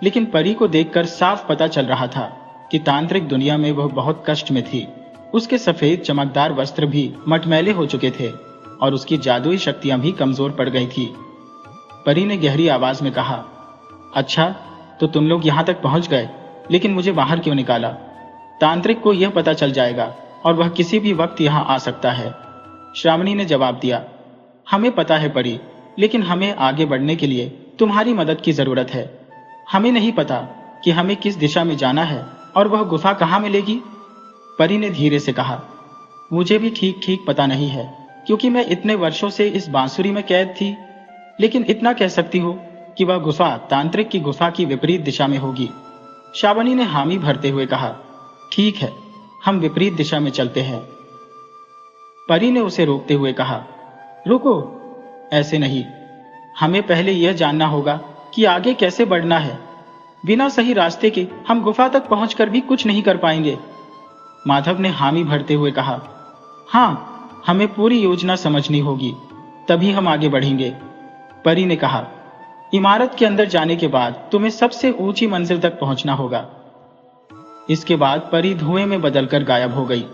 लेकिन परी को देखकर साफ पता चल रहा था कि तांत्रिक दुनिया में वह बहुत कष्ट में थी। उसके सफेद चमकदार वस्त्र भी मटमैले हो चुके थे और उसकी जादुई शक्तियां भी कमजोर पड़ गई थी। परी ने गहरी आवाज में कहा, अच्छा, तो तुम लोग यहां तक पहुंच गए, लेकिन मुझे बाहर क्यों निकाला? तांत्रिक को यह पता चल जाएगा और वह किसी भी वक्त यहां आ सकता है। श्रावणी ने जवाब दिया, हमें पता है परी, लेकिन हमें आगे बढ़ने के लिए तुम्हारी मदद की जरूरत है। हमें नहीं पता कि हमें किस दिशा में जाना है और वह गुफा कहाँ मिलेगी। परी ने धीरे से कहा, मुझे भी ठीक ठीक पता नहीं है, क्योंकि मैं इतने वर्षों से इस बांसुरी में कैद थी। लेकिन इतना कह सकती हूँ कि वह गुफा तांत्रिक की गुफा की विपरीत दिशा में होगी। श्रावणी ने हामी भरते हुए कहा, ठीक है, हम विपरीत दिशा में चलते हैं। परी ने उसे रोकते हुए कहा, रुको, ऐसे नहीं, हमें पहले यह जानना होगा कि आगे कैसे बढ़ना है। बिना सही रास्ते के हम गुफा तक पहुंचकर भी कुछ नहीं कर पाएंगे। माधव ने हामी भरते हुए कहा, हाँ, हमें पूरी योजना समझनी होगी, तभी हम आगे बढ़ेंगे। परी ने कहा, इमारत के अंदर जाने के बाद तुम्हें सबसे ऊंची मंजिल तक पहुंचना होगा। इसके बाद परी धुएं में बदलकर गायब हो गई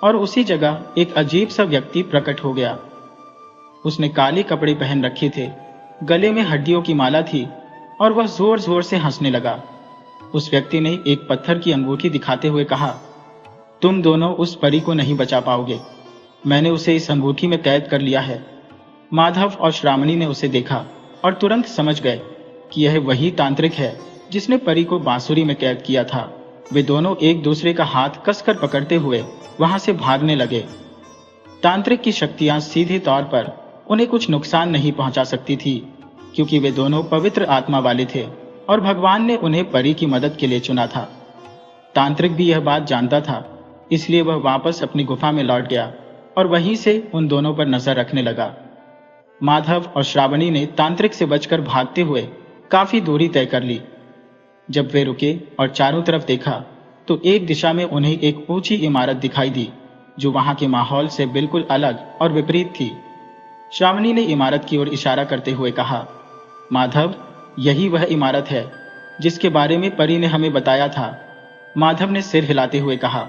और उसी जगह एक अजीब सा व्यक्ति प्रकट हो गया। उसने काले कपड़े पहन रखे थे, गले में हड्डियों की माला थी और वह जोर जोर से हंसने लगा। उस व्यक्ति ने एक पत्थर की अंगूठी दिखाते हुए कहा, तुम दोनों उस परी को नहीं बचा पाओगे, मैंने उसे इस अंगूठी में कैद कर लिया है। माधव और श्रावणी ने उसे देखा और तुरंत समझ गए कि यह वही तांत्रिक है जिसने परी को बांसुरी में कैद किया था। वे दोनों एक दूसरे का हाथ कसकर पकड़ते हुए वहां से भागने लगे। तांत्रिक की शक्तियां सीधे तौर पर उन्हें कुछ नुकसान नहीं पहुंचा सकती थी, क्योंकि वे दोनों पवित्र आत्मा वाले थे और भगवान ने उन्हें परी की मदद के लिए चुना था। तांत्रिक भी यह बात जानता था, इसलिए वह वापस अपनी गुफा में लौट गया और वहीं से उन दोनों पर नजर रखने लगा। माधव और श्रावणी ने तांत्रिक से बचकर भागते हुए काफी दूरी तय कर ली। जब वे रुके और चारों तरफ देखा तो एक दिशा में उन्हें एक ऊंची इमारत दिखाई दी, जो वहां के माहौल से बिल्कुल अलग और विपरीत थी। श्रावणी ने इमारत की ओर इशारा करते हुए कहा, माधव, यही वह इमारत है जिसके बारे में परी ने हमें बताया था। माधव ने सिर हिलाते हुए कहा,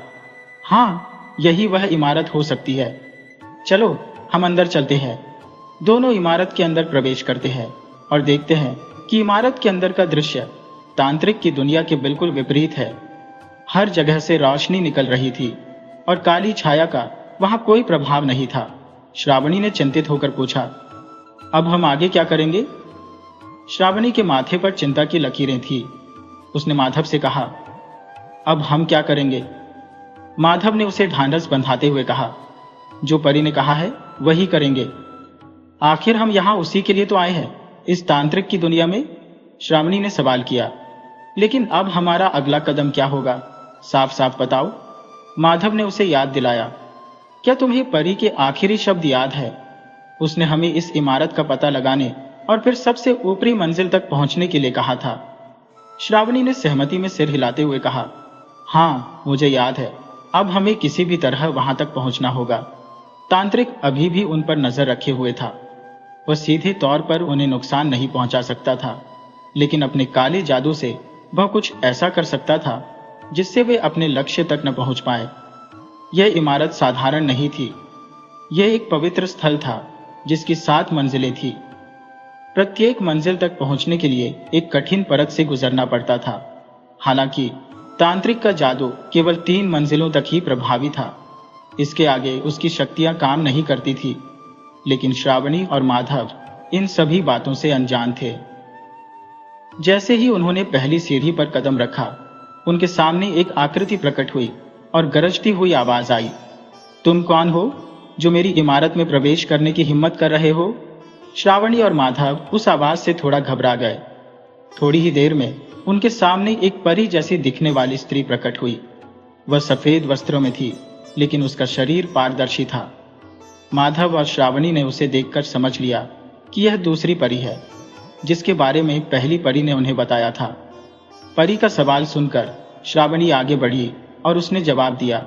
हाँ, यही वह इमारत हो सकती है। चलो, हम अंदर चलते हैं। दोनों इमारत के अंदर प्रवेश करते हैं और देखते हैं कि इमारत के अंदर का दृश्य तांत्रिक की दुनिया के बिल्कुल विपरीत है। हर जगह से रोशनी निकल रही थी और काली छाया का वहां कोई प्रभाव नहीं था। श्रावणी ने चिंतित होकर पूछा, अब हम आगे क्या करेंगे? श्रावणी के माथे पर चिंता की लकीरें थी। उसने माधव से कहा, अब हम क्या करेंगे? माधव ने उसे ढांढस बंधाते हुए कहा, जो परी ने कहा है वही करेंगे। आखिर हम यहां उसी के लिए तो आए हैं, इस तांत्रिक की दुनिया में। श्रावणी ने सवाल किया, लेकिन अब हमारा अगला कदम क्या होगा? साफ साफ बताओ। माधव ने उसे याद दिलाया, क्या तुम्हें परी के आखिरी शब्द याद है? उसने हमें इस इमारत का पता लगाने और फिर सबसे ऊपरी मंजिल तक पहुंचने के लिए कहा था। श्रावणी ने सहमति में सिर हिलाते हुए कहा, हाँ, मुझे याद है। अब हमें किसी भी तरह वहां तक पहुंचना होगा। तांत्रिक अभी भी उन पर नजर रखे हुए था। वह सीधे तौर पर उन्हें नुकसान नहीं पहुंचा सकता था, लेकिन अपने काले जादू से वह कुछ ऐसा कर सकता था जिससे वे अपने लक्ष्य तक न पहुंच पाए। यह इमारत साधारण नहीं थी। यह एक पवित्र स्थल था जिसकी 7 मंजिलें थी। प्रत्येक मंजिल तक पहुंचने के लिए एक कठिन परत से गुजरना पड़ता था। हालांकि तांत्रिक का जादू केवल 3 मंजिलों तक ही प्रभावी था। इसके आगे उसकी शक्तियां काम नहीं करती थी, लेकिन श्रावणी और माधव इन सभी बातों से अनजान थे। जैसे ही उन्होंने पहली सीढ़ी पर कदम रखा, उनके सामने एक आकृति प्रकट हुई और गरजती हुई आवाज आई, तुम कौन हो जो मेरी इमारत में प्रवेश करने की हिम्मत कर रहे हो? श्रावणी और माधव उस आवाज से थोड़ा घबरा गए। थोड़ी ही देर में उनके सामने एक परी जैसी दिखने वाली स्त्री प्रकट हुई। वह सफेद वस्त्रों में थी, लेकिन उसका शरीर पारदर्शी था। माधव और श्रावणी ने उसे देखकर समझ लिया कि यह दूसरी परी है, जिसके बारे में पहली परी ने उन्हें बताया था। परी का सवाल सुनकर श्रावणी आगे बढ़ी और उसने जवाब दिया,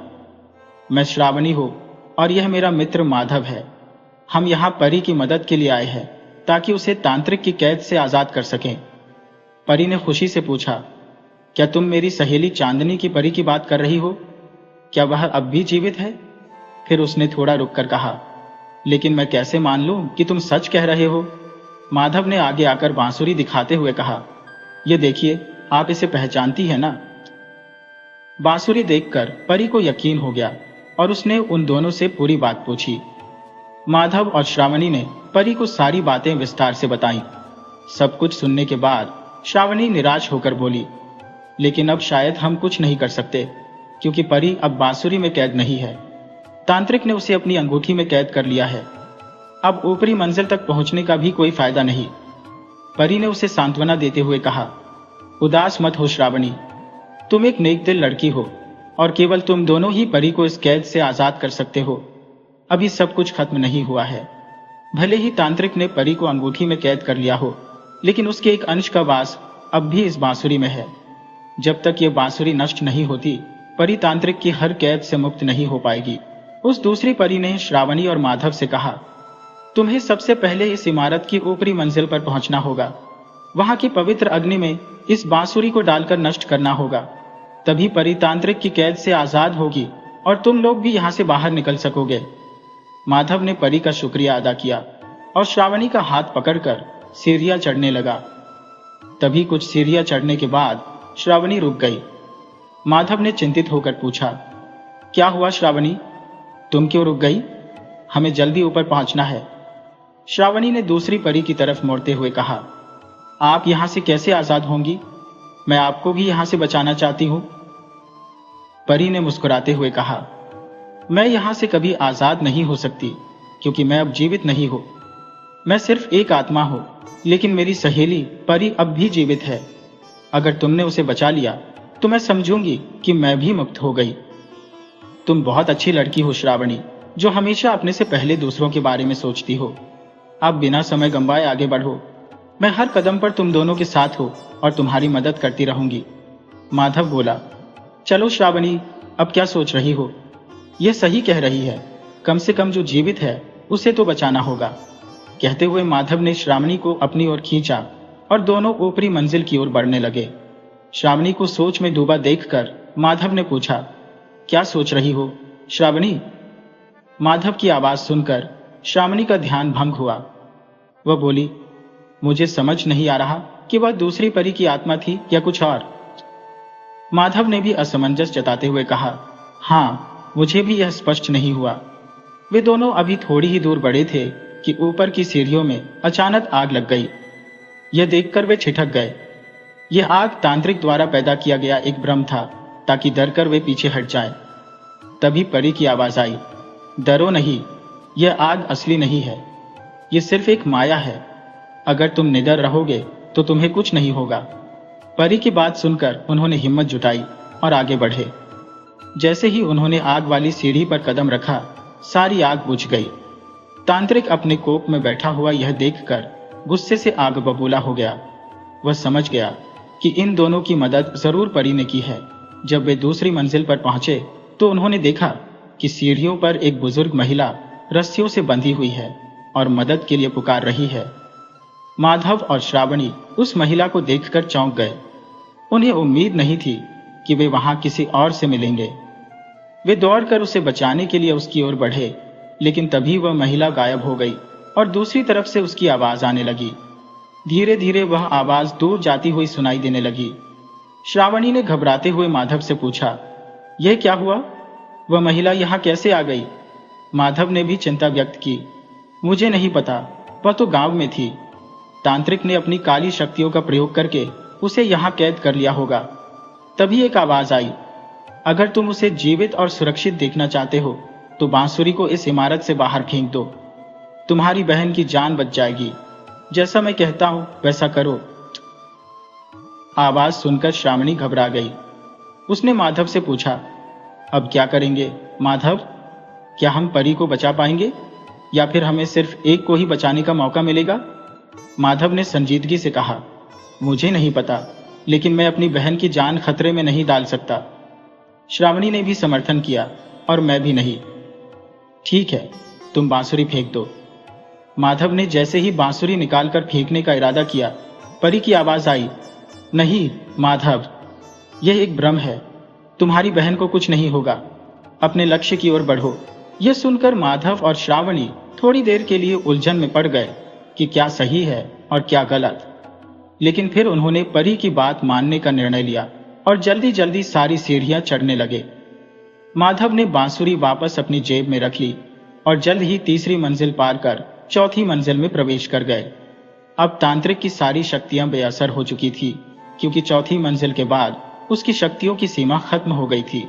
मैं श्रावणी हूं और यह मेरा मित्र माधव है। हम यहाँ परी की मदद के लिए आए हैं ताकि उसे तांत्रिक की कैद से आजाद कर सकें। परी ने खुशी से पूछा, क्या तुम मेरी सहेली चांदनी की परी की बात कर रही हो? क्या वह अब भी जीवित है? फिर उसने थोड़ा रुककर कहा, लेकिन मैं कैसे मान लूं कि तुम सच कह रहे हो? माधव ने आगे आकर बांसुरी दिखाते हुए कहा, ये देखिए, आप इसे पहचानती है ना? बांसुरी देखकर परी को यकीन हो गया और उसने उन दोनों से पूरी बात पूछी। माधव और श्रावणी ने परी को सारी बातें विस्तार से बताईं। सब कुछ सुनने के बाद श्रावणी निराश होकर बोली, लेकिन अब शायद हम कुछ नहीं कर सकते, क्योंकि परी अब बांसुरी में कैद नहीं है। तांत्रिक ने उसे अपनी अंगूठी में कैद कर लिया है। अब ऊपरी मंजिल तक पहुंचने का भी कोई फायदा नहीं। परी ने उसे सांत्वना देते हुए कहा, उदास मत हो श्रावणी, तुम एक नेक दिल लड़की हो और केवल तुम दोनों ही परी को इस कैद से आजाद कर सकते हो। अभी सब कुछ खत्म नहीं हुआ है। भले ही तांत्रिक ने परी को अंगूठी में कैद कर लिया हो, लेकिन उसके एक अंश का वास अब भी इस बांसुरी में है। जब तक ये बांसुरी नष्ट नहीं होती, परी तांत्रिक की हर कैद से मुक्त नहीं हो पाएगी। उस दूसरी परी ने श्रावणी और माधव से कहा, तुम्हें सबसे पहले इस इमारत की ऊपरी मंजिल पर पहुंचना होगा। वहां की पवित्र अग्नि में इस बांसुरी को डालकर नष्ट करना होगा। तभी परी तांत्रिक की कैद से आजाद होगी और तुम लोग भी यहां से बाहर निकल सकोगे। माधव ने परी का शुक्रिया अदा किया और श्रावणी का हाथ पकड़कर सीढ़ियां चढ़ने लगा। तभी कुछ सीढ़ियां चढ़ने के बाद श्रावणी रुक गई। माधव ने चिंतित होकर पूछा, क्या हुआ श्रावणी, तुम क्यों रुक गई? हमें जल्दी ऊपर पहुंचना है। श्रावणी ने दूसरी परी की तरफ मुड़ते हुए कहा, आप यहां से कैसे आजाद होंगी? मैं आपको भी यहां से बचाना चाहती हूं। परी ने मुस्कुराते हुए कहा, मैं यहां से कभी आजाद नहीं हो सकती, क्योंकि मैं अब जीवित नहीं हूं। मैं सिर्फ एक आत्मा हूं, लेकिन मेरी सहेली परी अब भी जीवित है। अगर तुमने उसे बचा लिया तो मैं समझूंगी कि मैं भी मुक्त हो गई। तुम बहुत अच्छी लड़की हो श्रावणी, जो हमेशा अपने से पहले दूसरों के बारे में सोचती हो। अब बिना समय गंवाए आगे बढ़ो। मैं हर कदम पर तुम दोनों के साथ हूं और तुम्हारी मदद करती रहूंगी। माधव बोला, चलो श्रावणी, अब क्या सोच रही हो? यह सही कह रही है, कम से कम जो जीवित है उसे तो बचाना होगा। कहते हुए माधव ने श्रावणी को अपनी ओर खींचा और दोनों ऊपरी मंजिल की ओर बढ़ने लगे। श्रावणी को सोच में डूबा देखकर माधव ने पूछा, क्या सोच रही हो श्रावणी? माधव की आवाज सुनकर श्रावणी का ध्यान भंग हुआ। वह बोली, मुझे समझ नहीं आ रहा कि वह दूसरी परी की आत्मा थी या कुछ और। माधव ने भी असमंजस जताते हुए कहा, हाँ, मुझे भी यह स्पष्ट नहीं हुआ। वे दोनों अभी थोड़ी ही दूर बढ़े थे कि ऊपर की सीढ़ियों में अचानक आग लग गई। यह देखकर वे ठिठक गए। यह आग तांत्रिक द्वारा पैदा किया गया एक भ्रम था, ताकि डरकर वे पीछे हट जाएं। तभी परी की आवाज आई, डरो नहीं, यह आग असली नहीं है, यह सिर्फ एक माया है। अगर तुम निडर रहोगे तो तुम्हें कुछ नहीं होगा। परी की बात सुनकर उन्होंने हिम्मत जुटाई और आगे बढ़े। जैसे ही उन्होंने आग वाली सीढ़ी पर कदम रखा, सारी आग बुझ गई। तांत्रिक अपने कोप में बैठा हुआ यह देखकर गुस्से से आग बबूला हो गया। वह समझ गया कि इन दोनों की मदद जरूर परी ने की है। जब वे दूसरी मंजिल पर पहुंचे तो उन्होंने देखा कि सीढ़ियों पर एक बुजुर्ग महिला रस्सियों से बंधी हुई है और मदद के लिए पुकार रही है। माधव और श्रावणी उस महिला को देखकर चौंक गए। उन्हें उम्मीद नहीं थी कि वे वहां किसी और से मिलेंगे। वे दौड़कर उसे बचाने के लिए उसकी ओर बढ़े, लेकिन तभी वह महिला गायब हो गई और दूसरी तरफ से उसकी आवाज आने लगी। धीरे धीरे वह आवाज दूर जाती हुई सुनाई देने लगी। श्रावणी ने घबराते हुए माधव से पूछा, यह क्या हुआ? वह महिला यहाँ कैसे आ गई? माधव ने भी चिंता व्यक्त की, मुझे नहीं पता, वह तो गांव में थी। तांत्रिक ने अपनी काली शक्तियों का प्रयोग करके उसे यहाँ कैद कर लिया होगा। तभी एक आवाज आई, अगर तुम उसे जीवित और सुरक्षित देखना चाहते हो तो बांसुरी को इस इमारत से बाहर फेंक दो। तुम्हारी बहन की जान बच जाएगी। जैसा मैं कहता हूं वैसा करो। आवाज सुनकर श्रावणी घबरा गई। उसने माधव से पूछा, अब क्या करेंगे माधव? क्या हम परी को बचा पाएंगे या फिर हमें सिर्फ एक को ही बचाने का मौका मिलेगा? माधव ने संजीदगी से कहा, मुझे नहीं पता, लेकिन मैं अपनी बहन की जान खतरे में नहीं डाल सकता। श्रावणी ने भी समर्थन किया, और मैं भी नहीं। ठीक है, तुम बांसुरी फेंक दो। माधव ने जैसे ही बांसुरी निकालकर फेंकने का इरादा किया, परी की आवाज आई, नहीं माधव, यह एक भ्रम है। तुम्हारी बहन को कुछ नहीं होगा। अपने लक्ष्य की ओर बढ़ो। यह सुनकर माधव और श्रावणी थोड़ी देर के लिए उलझन में पड़ गए कि क्या सही है और क्या गलत। लेकिन फिर उन्होंने परी की बात मानने का निर्णय लिया और जल्दी जल्दी सारी सीढ़ियां चढ़ने लगे। माधव ने बांसुरी वापस अपनी जेब में रख ली और जल्द ही तीसरी मंजिल पार कर चौथी मंजिल में प्रवेश कर गए। अब तांत्रिक की सारी शक्तियां बेअसर हो चुकी थी, क्योंकि चौथी मंजिल के बाद उसकी शक्तियों की सीमा खत्म हो गई थी।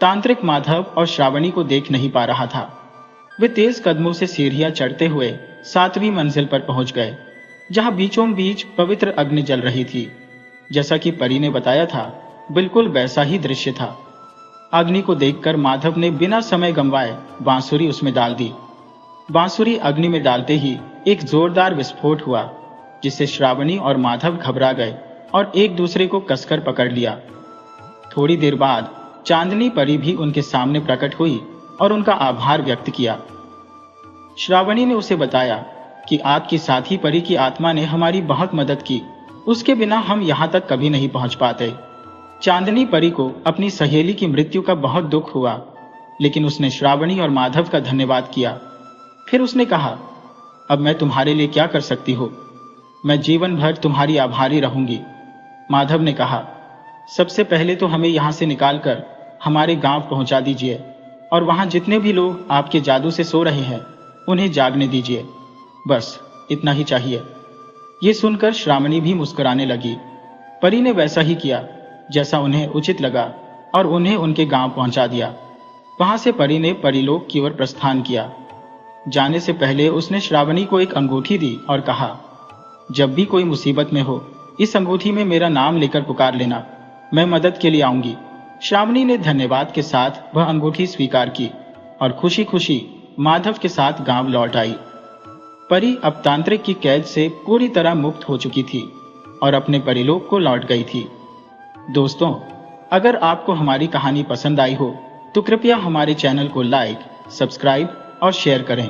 तांत्रिक माधव और श्रावणी को देख नहीं पा रहा था। वे तेज कदमों से सीढ़ियां चढ़ते हुए 7वीं मंजिल पर पहुंच गए, जहां बीचों बीच पवित्र अग्नि जल रही थी। जैसा कि परी ने बताया था, बिल्कुल वैसा ही दृश्य था। अग्नि को देखकर माधव ने बिना समय गंवाए बांसुरी उसमें डाल दी। बांसुरी अग्नि में डालते ही एक जोरदार विस्फोट हुआ, जिससे श्रावणी और माधव घबरा गए और एक दूसरे को कसकर पकड़ लिया। थोड़ी देर बाद चांदनी परी भी उनके सामने प्रकट हुई और उनका आभार व्यक्त किया। श्रावणी ने उसे बताया कि आपकी साथी परी की आत्मा ने हमारी बहुत मदद की, उसके बिना हम यहां तक कभी नहीं पहुंच पाते। चांदनी परी को अपनी सहेली की मृत्यु का बहुत दुख हुआ, लेकिन उसने श्रावणी और माधव का धन्यवाद किया। फिर उसने कहा, अब मैं तुम्हारे लिए क्या कर सकती हूँ? मैं जीवन भर तुम्हारी आभारी रहूंगी। माधव ने कहा, सबसे पहले तो हमें यहाँ से निकालकर हमारे गांव पहुंचा दीजिए और वहां जितने भी लोग आपके जादू से सो रहे हैं उन्हें जागने दीजिए। बस इतना ही चाहिए। ये सुनकर श्रावणी भी मुस्कुराने लगी। परी ने वैसा ही किया जैसा उन्हें उचित लगा और उन्हें उनके गांव पहुंचा दिया। वहां से परी ने परीलोक की ओर प्रस्थान किया। जाने से पहले उसने श्रावणी को एक अंगूठी दी और कहा, जब भी कोई मुसीबत में हो, इस अंगूठी में मेरा नाम लेकर पुकार लेना, मैं मदद के लिए आऊंगी। श्रावणी ने धन्यवाद के साथ वह अंगूठी स्वीकार की और खुशी खुशी माधव के साथ गांव लौट आई। परी अब तांत्रिक की कैद से पूरी तरह मुक्त हो चुकी थी और अपने परीलोक को लौट गई थी। दोस्तों, अगर आपको हमारी कहानी पसंद आई हो तो कृपया हमारे चैनल को लाइक, सब्सक्राइब और शेयर करें।